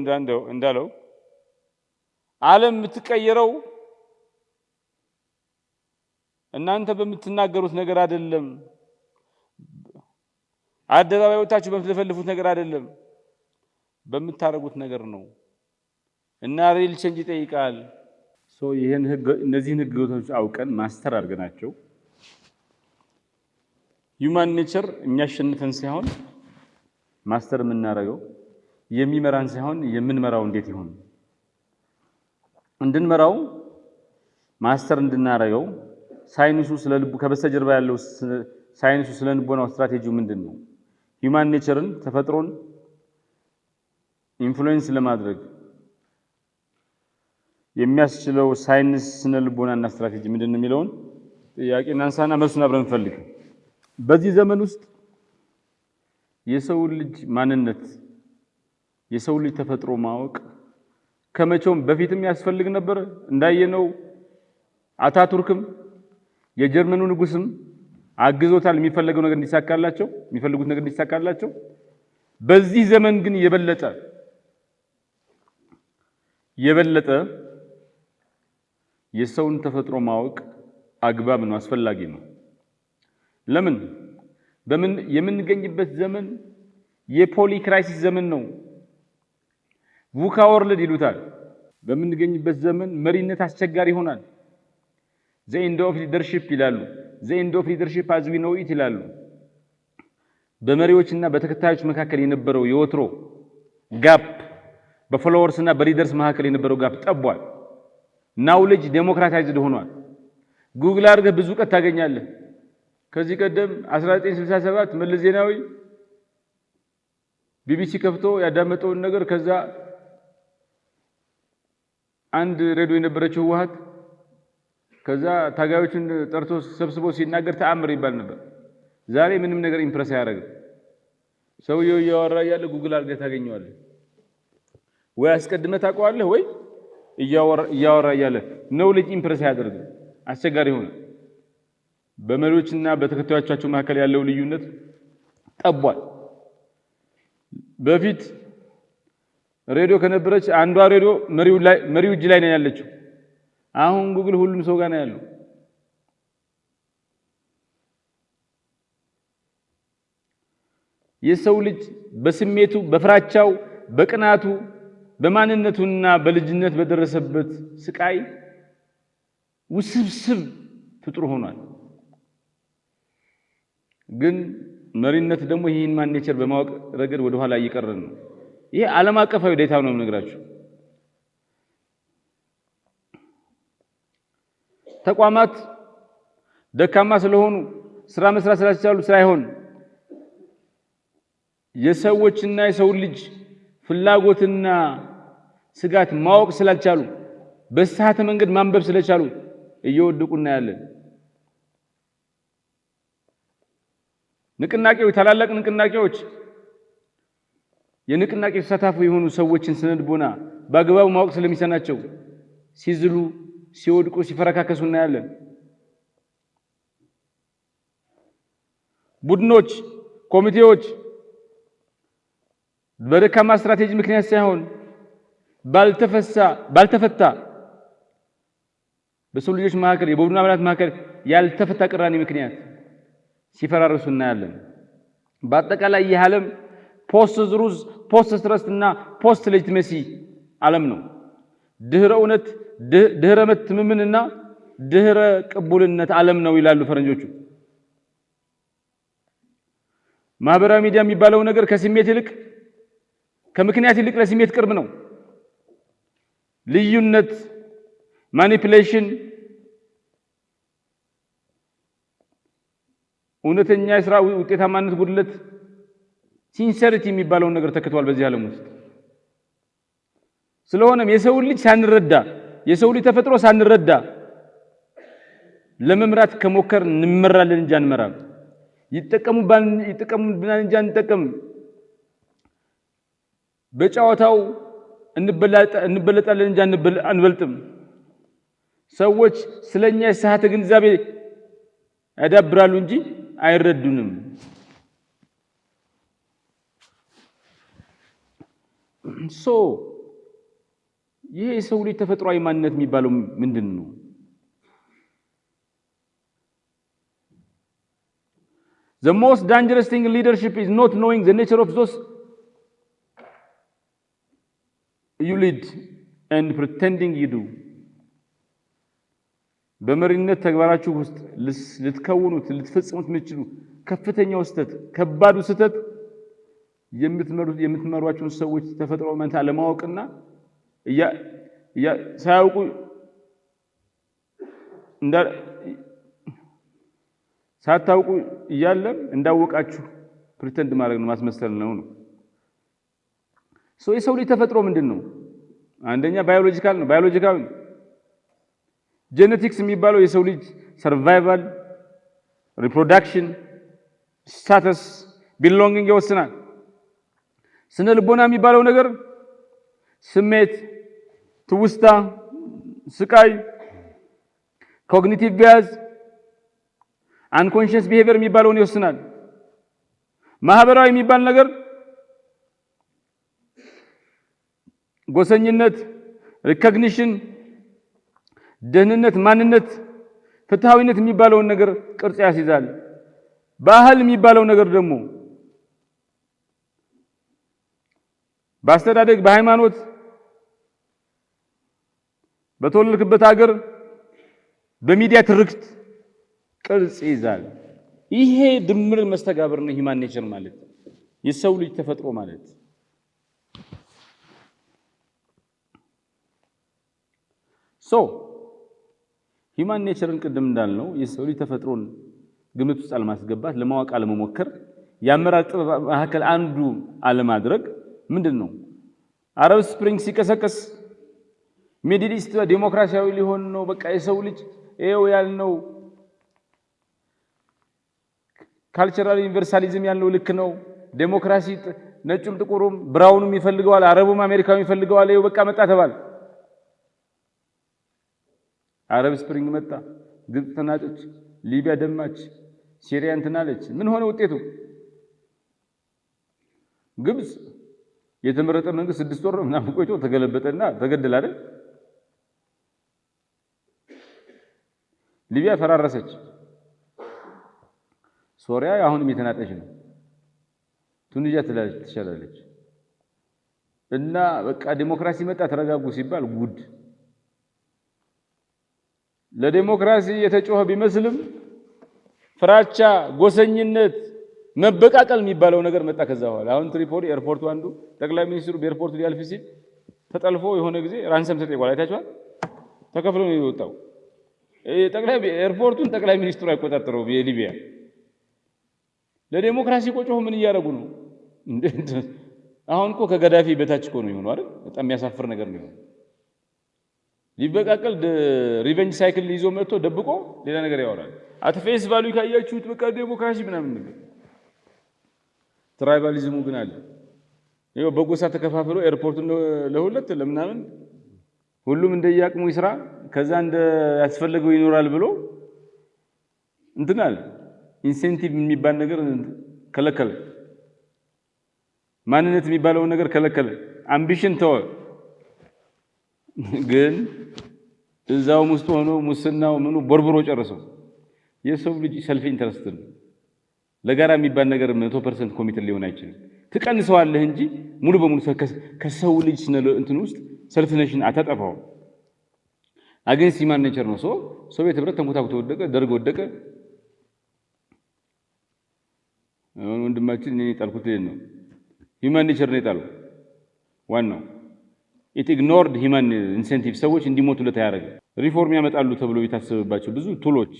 A: እንዳለው ዓለም የምትቀየረው እናንተ በምትናገሩት ነገር አይደለም፣ አደባባይ ወጣችሁ በምትለፈልፉት ነገር አይደለም፣ በምታረጉት ነገር ነው። እና ሪል ቼንጅ ይጠይቃል። ይሄን እነዚህን ህግጋቶች አውቀን ማስተር አድርገናቸው ሂውማን ኔቸር የሚያሸንፈን ሳይሆን ማስተር የምናደርገው የሚመራን ሳይሆን የምንመራው እንዴት ይሆን እንድንመራው ማስተር እንድናደርገው ሳይንሱ ስለልቡ ከበስተጀርባ ያለው ሳይንሱ ስለልቦናው ስትራቴጂው ምንድነው? ሂውማን ኔቸርን ተፈጥሮን ኢንፍሉዌንስ ለማድረግ የሚያስችለው ሳይንስ ስነልቦናና ስትራቴጂ ምንድነው የሚለውን ጥያቄ እናንሳና መልሱን አብረን እንፈልግ። በዚህ ዘመን ውስጥ የሰው ልጅ ማንነት የሰው ልጅ ተፈጥሮ ማወቅ ከመቼውም በፊትም ያስፈልግ ነበር። እንዳየነው አታቱርክም የጀርመኑ ንጉስም አግዞታል የሚፈልጉት ነገር እንዲሳካላቸው። በዚህ ዘመን ግን የበለጠ የሰውን ተፈጥሮ ማወቅ አግባብ ነው፣ አስፈላጊ ነው። ለምን የምንገኝበት ዘመን የፖሊ ክራይሲስ ዘመን ነው። ቡካ ወርልድ ይሉታል። በምንገኝበት ዘመን መሪነት አስቸጋሪ ይሆናል። the end of leadership ይላሉ the end of leadership as we know it ይላሉ በመሪዎችና በተከታዮች መካከል የነበረው የወትሮ ጋፕ በፎሎወርስና በሊደርስ መካከል የነበረው ጋፕ ጠቧል ናውሌጅ ዴሞክራታይዝድ ሆኗል ጉግል አድርገህ ብዙ ቀት ታገኛለህ ከዚህ ቀደም 1967 መለስ ዜናዊ ቢቢሲ ከፍቶ ያዳመጠውን ነገር ከዛ አንድ ሬዲዮ የነበረችው ህወሓት ከዛ ታጋዮችን ጠርቶ ሰብስቦ ሲናገር ተአምር ይባል ነበር ዛሬ ምንም ነገር ኢምፕረስ አያደርግም ሰውየው እያወራ ያለ ጉግል አድርገህ ታገኘዋለህ ወይ አስቀድመህ ታውቀዋለህ ወይ እያወራ ያለ ኖሌጅ ኢምፕረስ አያደርግም አስቸጋሪ ሆነ በመሪዎችና በተከታዮቻቸው መካከል ያለው ልዩነት ጠቧል በፊት ሬዲዮ ከነበረች አንዷ ሬዲዮ መሪው እጅ ላይ ነው ያለችው አሁን ጉግል ሁሉም ሰው ጋር ነው ያለው የሰው ልጅ በስሜቱ በፍራቻው በቅናቱ በማንነቱና በልጅነት በደረሰበት ስቃይ ውስብስብ ፍጡር ሆኗል ግን መሪነት ደግሞ ይሄን ማን ኔቸር በማወቅ ረገድ ወደ ኋላ እየቀረን ነው ይሄ ዓለም አቀፋዊ ዴታ ነው የምነግራችሁ ተቋማት ደካማ ስለሆኑ ስራ መስራት ስላልቻሉ ሳይሆን የሰዎችና የሰው ልጅ ፍላጎትና ስጋት ማወቅ ስላልቻሉ በሰዓተ መንገድ ማንበብ ስለቻሉ እየወደቁና ያለን ንቅናቄው ታላላቅ ንቅናቄዎች የንቅናቄው ተሳታፊ የሆኑ ሰዎችን ስነልቦና በአግባቡ ማወቅ ስለሚሰናቸው ሲዝሉ ሲወድቁ ሲፈረካከሱና ያለን ቡድኖች ኮሚቴዎች በደካማ ስትራቴጂ ምክንያት ሳይሆን ባልተፈታ በሰው ልጆች መካከል የቡድን አባላት መካከል ያልተፈታ ቅራኔ ምክንያት ሲፈራርሱና ያለን በአጠቃላይ የዓለም ፖስት ዝሩዝ ፖስት ስትረስት እና ፖስት ሌጂቲሜሲ ዓለም ነው ድህረ እውነት ድህረ መተማመንና ድህረ ቅቡልነት ዓለም ነው ይላሉ ፈረንጆቹ ማህበራዊ ሚዲያ የሚባለው ነገር ከስሜት ይልቅ ከምክንያት ይልቅ ለስሜት ቅርብ ነው ልዩነት ማኒፑሌሽን እውነተኛ የሥራ ውጤታማነት ጉድለት ሲንሰሪቲ የሚባለው ነገር ተከቷል በዚህ ዓለም ውስጥ ስለሆነም የሰው ልጅ ሳንረዳ የሰው ልጅ ተፈጥሮ ሳንረዳ ለመምራት ከሞከር እንመራለን እንጂ አንመራም ይጠቀሙብናል እንጂ አንጠቀም በጫዋታው እንበለጣለን እንጂ አንበልጥም ሰዎች ስለኛ የሰዓተ ግንዛቤ ያዳብራሉ እንጂ አይረዱንም ይሄ የሰው ልጅ ተፈጥሯዊ ማንነት የሚባለው ምንድነው The most dangerous thing in leadership is not knowing the nature of those you lead and pretending you do በመሪነት ተግባራችሁ ውስጥ ልትከውኑት ልትፈጽሙት የምትችሉ ከፍተኛው ስህተት ከባዱ ስህተት የምትመሯቸውን ሰዎች ተፈጥሮ ማንነት አለማወቅና ሳያውቁ ሳታውቁ እያለም እንዳወቃችሁ ፕሪተንድ ማድረግ ነው ማስመሰል ነው የሰው ልጅ ተፈጥሮ ምንድነው አንደኛ ባዮሎጂካል ነው ጄኔቲክስ የሚባለው የሰው ልጅ ሰርቫይቫል ሪፕሮዳክሽን ስታተስ ቢሎንጊንግ ይወስናል ስነ ልቦና የሚባለው ነገር ስሜት ትውስታ ስቃይ ኮግኒቲቭ ቢያዝ አንኮንሺየስ ቢሄቪየር የሚባለውን ይወስናል ማህበራዊ የሚባል ነገር ጎሰኝነት ሪኮግኒሽን ደህንነት ማንነት ፍትሃዊነት የሚባለውን ነገር ቅርጽ ያስይዛል ባህል የሚባለው ነገር ደግሞ በአስተዳደግ በሃይማኖት በተወለድክበት ሀገር በሚዲያ ትርክት ቅርጽ ይዛል። ይሄ ድምር መስተጋብር ነው ሂማን ኔቸር ማለት የሰው ልጅ ተፈጥሮ ማለት። ሂማን ኔቸርን ቅድም እንዳልነው የሰው ልጅ ተፈጥሮን ግምት ውስጥ አለማስገባት፣ ለማወቅ አለመሞከር፣ የአመራር ጥበብ መካከል አንዱ አለማድረግ ምንድነው? አረብ ስፕሪንግ ሲቀሰቀስ ሚድል ኢስት ዲሞክራሲያዊ ሊሆን ነው፣ በቃ የሰው ልጅ ይሄው ያልነው ካልቸራል ዩኒቨርሳሊዝም ያልነው ልክ ነው፣ ዲሞክራሲ ነጩም ጥቁሩም ብራውኑም ይፈልገዋል፣ አረቡም አሜሪካውም ይፈልገዋል፣ ይሄው በቃ መጣ ተባለ። አረብ ስፕሪንግ መጣ፣ ግብጽ ተናጠች፣ ሊቢያ ደማች፣ ሲሪያ እንትናለች። ምን ሆነ ውጤቱ? ግብጽ የተመረጠ መንግስት 6 ወር ምናምን ቆይቶ ተገለበጠና ተገደለ አይደል? ሊቢያ ፈራረሰች። ሶሪያ አሁንም የተናጠች ነው። ቱኒዚያ ትሻላለች። እና በቃ ዲሞክራሲ መጣ ተረጋጉ ሲባል ጉድ። ለዲሞክራሲ የተጮኸ ቢመስልም ፍራቻ፣ ጎሰኝነት፣ መበቃቀል የሚባለው ነገር መጣ። ከዛ በኋላ አሁን ትሪፖሊ ኤርፖርት አንዱ ጠቅላይ ሚኒስትሩ በኤርፖርት ሊያልፍ ሲል ተጠልፎ የሆነ ጊዜ ራንሰም ተጠይቋል። አይታችኋል? ተከፍሎ ነው የወጣው። ኤርፖርቱን ጠቅላይ ሚኒስትሩ አይቆጣጠረው የሊቢያ። ለዲሞክራሲ ቆጮህ ምን እያደረጉ ነው? አሁን እኮ ከገዳፊ በታች እኮ ነው የሚሆነው አይደል? በጣም የሚያሳፍር ነገር ነው። ሊበቃቀል ሪቨንጅ ሳይክል ይዞ መጥቶ ደብቆ ሌላ ነገር ያወራል። አት ፌስ ቫልዩ ካያችሁት በቃ ዲሞክራሲ ምናምን ነገር። ትራይባሊዝሙ ግን አለ። ይኸው በጎሳ ተከፋፍሎ ኤርፖርቱን ለሁለት ለምናምን ሁሉም እንደያቅሙ ይስራ፣ ከዛ እንደ ያስፈልገው ይኖራል ብሎ እንትናል። ኢንሴንቲቭ የሚባል ነገር ከለከለ። ማንነት የሚባለውን ነገር ከለከለ። አምቢሽን ተወ። ግን እዛው ውስጥ ሆኖ ሙስናው ምኑ ቦርቦሮ ጨረሰው። የሰው ልጅ ሰልፍ ኢንተረስት ነው። ለጋራ የሚባል ነገር 100% ኮሚትድ ሊሆን አይችልም። ትቀንሰዋለህ እንጂ ሙሉ በሙሉ ከሰው ልጅ እንትን ውስጥ ሰልፍነሽን አታጠፋው። አገንስት ሂማን ኔቸር ነው። ሶቪየት ህብረት ተንኮታኩቶ ወደቀ፣ ደርግ ወደቀ። አሁን ወንድማችን እኔ ጣልኩት ነው ሂማን ኔቸር ነው የጣለው ዋናው። ኢት ኢግኖርድ ሂማን ኢንሴንቲቭ። ሰዎች እንዲሞቱለት ያደረገ ሪፎርም ያመጣሉ ተብሎ የታሰበባቸው ብዙ ቱሎች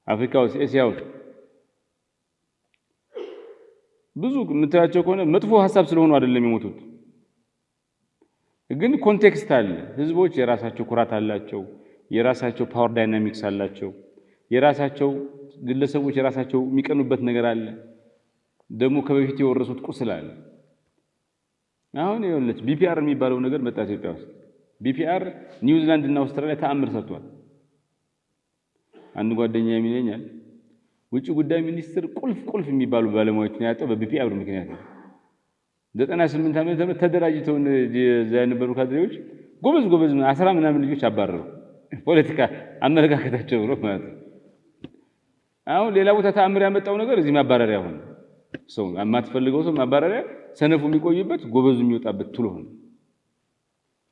A: አፍሪካ ውስጥ ኤሲያ ውስጥ ብዙ የምታያቸው ከሆነ መጥፎ ሐሳብ ስለሆኑ አይደለም የሞቱት። ግን ኮንቴክስት አለ። ህዝቦች የራሳቸው ኩራት አላቸው፣ የራሳቸው ፓወር ዳይናሚክስ አላቸው፣ የራሳቸው ግለሰቦች የራሳቸው የሚቀኑበት ነገር አለ። ደግሞ ከበፊት የወረሱት ቁስል አለ። አሁን ይኸውልህ ቢፒአር የሚባለው ነገር መጣ ኢትዮጵያ ውስጥ። ቢፒአር ኒውዚላንድ እና አውስትራሊያ ተአምር ሰርቷል። አንድ ጓደኛ የሚለኛል ውጭ ጉዳይ ሚኒስትር ቁልፍ የሚባሉ ባለሙያዎችን ያጣው በቢፒአር ምክንያት ነው። 98 ዓመት ተደራጅተው እዛ የነበሩ ካድሬዎች ጎበዝ 10 ምናምን ልጆች አባረሩ። ፖለቲካ አመለካከታቸው ብሎ ማለት ነው። አሁን ሌላ ቦታ ተአምር ያመጣው ነገር እዚህ ማባረሪያ ሆነ። ሰው የማትፈልገው ሰው ማባረሪያ፣ ሰነፉ የሚቆይበት ጎበዙ የሚወጣበት ቱሎ ሆነ።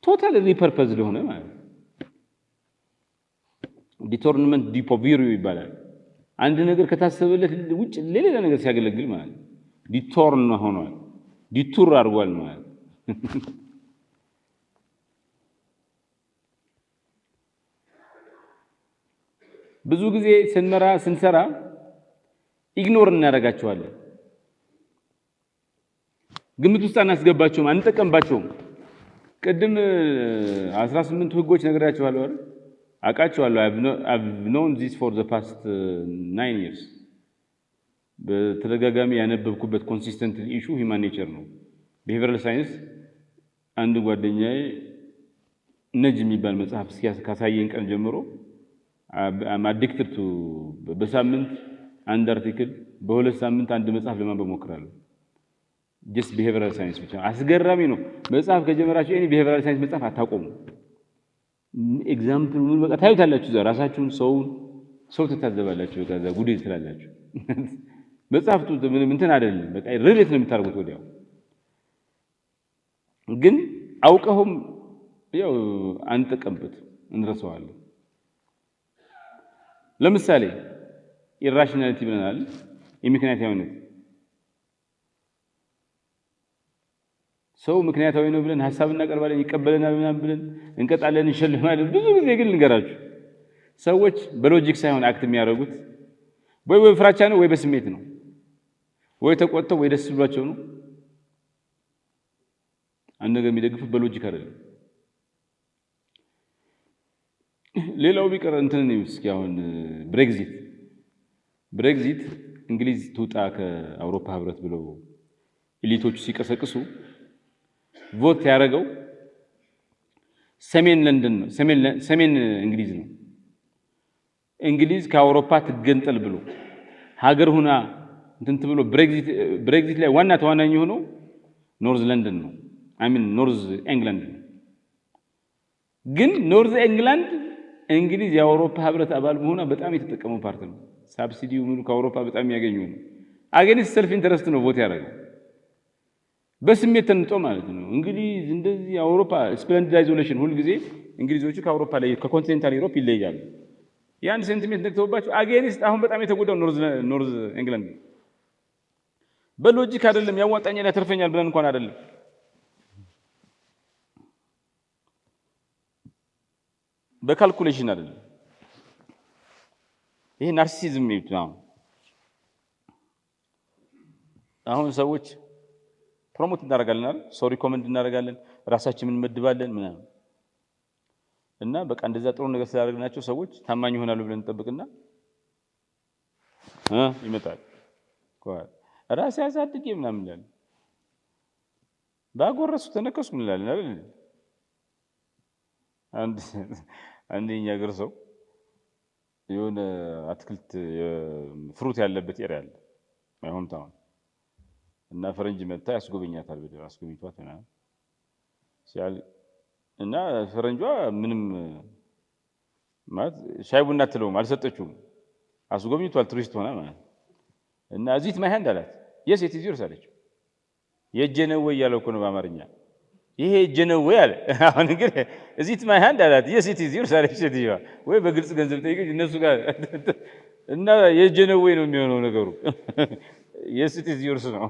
A: ቶታል ሪፐርፐዝድ ሆነ ማለት ነው። ዲቶርንመንት ዲፖቪሪዮ ይባላል። አንድ ነገር ከታሰበለት ውጭ ሌላ ነገር ሲያገለግል ማለት ነው። ዲቶርን ሆኗል፣ ዲቱር አድርጓል ማለት ነው። ብዙ ጊዜ ስንሰራ ኢግኖር እናደርጋቸዋለን። ግምት ውስጥ አናስገባቸውም፣ አንጠቀምባቸውም። ቅድም 18 ህጎች ነግራቸዋለሁ አይደል? አውቃቸዋለሁ። I've known this for the past 9 years። በተደጋጋሚ ያነበብኩበት ኮንሲስተንት ኢሹ ሂማን ኔቸር ነው። ቢሄቪየራል ሳይንስ አንድ ጓደኛዬ ነጅ የሚባል መጽሐፍ ካሳየን ቀን ጀምሮ I'm addicted to በሳምንት አንድ አርቲክል፣ በሁለት ሳምንት አንድ መጽሐፍ ለማንበብ ሞክራለሁ። ጀስት ቢሄቪየራል ሳይንስ ብቻ አስገራሚ ነው። መጽሐፍ ከጀመራችሁ እኔ ቢሄቪየራል ሳይንስ መጽሐፍ አታቆሙ። ኤግዛምፕል ምን በቃ ታዩታላችሁ። እዛ ራሳችሁን ሰው ተታዘባላችሁ። ከዛ ጉድ ትላላችሁ። መጽሐፍቱ ምንም እንትን አይደለም። በቃ ሪሌት ነው የምታርጉት ወዲያው። ግን አውቀውም ያው አንጠቀምበት እንረሳዋለን። ለምሳሌ ኢራሽናሊቲ ብለናል፣ የምክንያታዊነት ሰው ምክንያታዊ ነው ብለን ሐሳብ እናቀርባለን፣ ይቀበለናል ምናምን ብለን እንቀጣለን፣ እንሸልማለን። ብዙ ጊዜ ግን ልንገራችሁ ሰዎች በሎጂክ ሳይሆን አክት የሚያደርጉት ወይ በፍራቻ ነው ወይ በስሜት ነው፣ ወይ ተቆጥተው ወይ ደስ ብሏቸው ነው። አንድ ነገር የሚደግፉት በሎጂክ አይደለም። ሌላው ቢቀር እንትን ነው እስኪ አሁን ብሬግዚት እንግሊዝ ትውጣ ከአውሮፓ ህብረት ብለው ኢሊቶቹ ሲቀሰቅሱ ቮት ያደረገው ሰሜን ለንደን ነው፣ ሰሜን እንግሊዝ ነው። እንግሊዝ ከአውሮፓ ትገንጠል ብሎ ሀገር ሁና እንትን ብሎ ብሬግዚት ላይ ዋና ተዋናኝ የሆነው ኖርዝ ለንደን ነው፣ ኖርዝ ኤንግላንድ ነው። ግን ኖርዝ ኤንግላንድ እንግሊዝ የአውሮፓ ህብረት አባል መሆኗ በጣም የተጠቀመው ፓርት ነው። ሳብሲዲው ሙሉ ከአውሮፓ በጣም የሚያገኘው ነው። አገኒስት ሰልፍ ኢንተረስት ነው ቮት ያደረገው፣ በስሜት ተንጦ ማለት ነው። እንግሊዝ እንደዚህ አውሮፓ ስፕሌንዲድ አይዞሌሽን ሁሉ ጊዜ እንግሊዞቹ ከአውሮፓ ላይ ከኮንቲኔንታል ዩሮፕ ይለያሉ። ያን ሴንቲሜንት ነክተውባቸው አገኒስት አሁን በጣም የተጎዳው ኖርዝ ኤንግላንድ ነው። በሎጂክ አይደለም፣ ያዋጣኛል ያተርፈኛል ብለን እንኳን አይደለም። በካልኩሌሽን አይደለም። ይሄ ናርሲሲዝም ነው። አሁን ሰዎች ፕሮሞት እናደርጋለን አይደል? ሰው ሪኮመንድ እናደርጋለን፣ ራሳችንን እንመድባለን ምናምን እና በቃ እንደዛ ጥሩ ነገር ስላደረግናቸው ሰዎች ታማኝ ይሆናሉ ብለን እንጠብቅና ይመጣል። ራሴ ያሳድጌ ምናምን እንላለን፣ ባጎረሱ ተነከሱ እንላለን አይደል? አንደኛ ሀገር ሰው የሆነ አትክልት ፍሩት ያለበት ኤሪያ አለ ማይሆን ታውን እና ፈረንጅ መጣ ያስጎበኛታል። በደር አስጎብኝቷት ምናምን ሲያል እና ፈረንጇ ምንም ማለት ሻይ ቡና አትለውም፣ አልሰጠችውም። አስጎብኝቷል፣ ቱሪስት ሆና ማለት እና እዚት ማይሃንድ አላት። የስ ኢት ኢዝ ዮርስ አለችው። የእጄ ነው ወይ ያለው እኮ ነው በአማርኛ። ይሄ እጄ ነው ወይ አለ። አሁን እንግዲህ እዚት ማይሃንድ አላት። የስ ኢት ኢዝ ዮርስ አለች ሴትዮዋ። ወይ በግልጽ ገንዘብ ጠይቀች እነሱ ጋር እና የእጄ ነው ወይ ነው የሚሆነው ነገሩ። የስ ኢት ኢዝ ዮርስ ነው።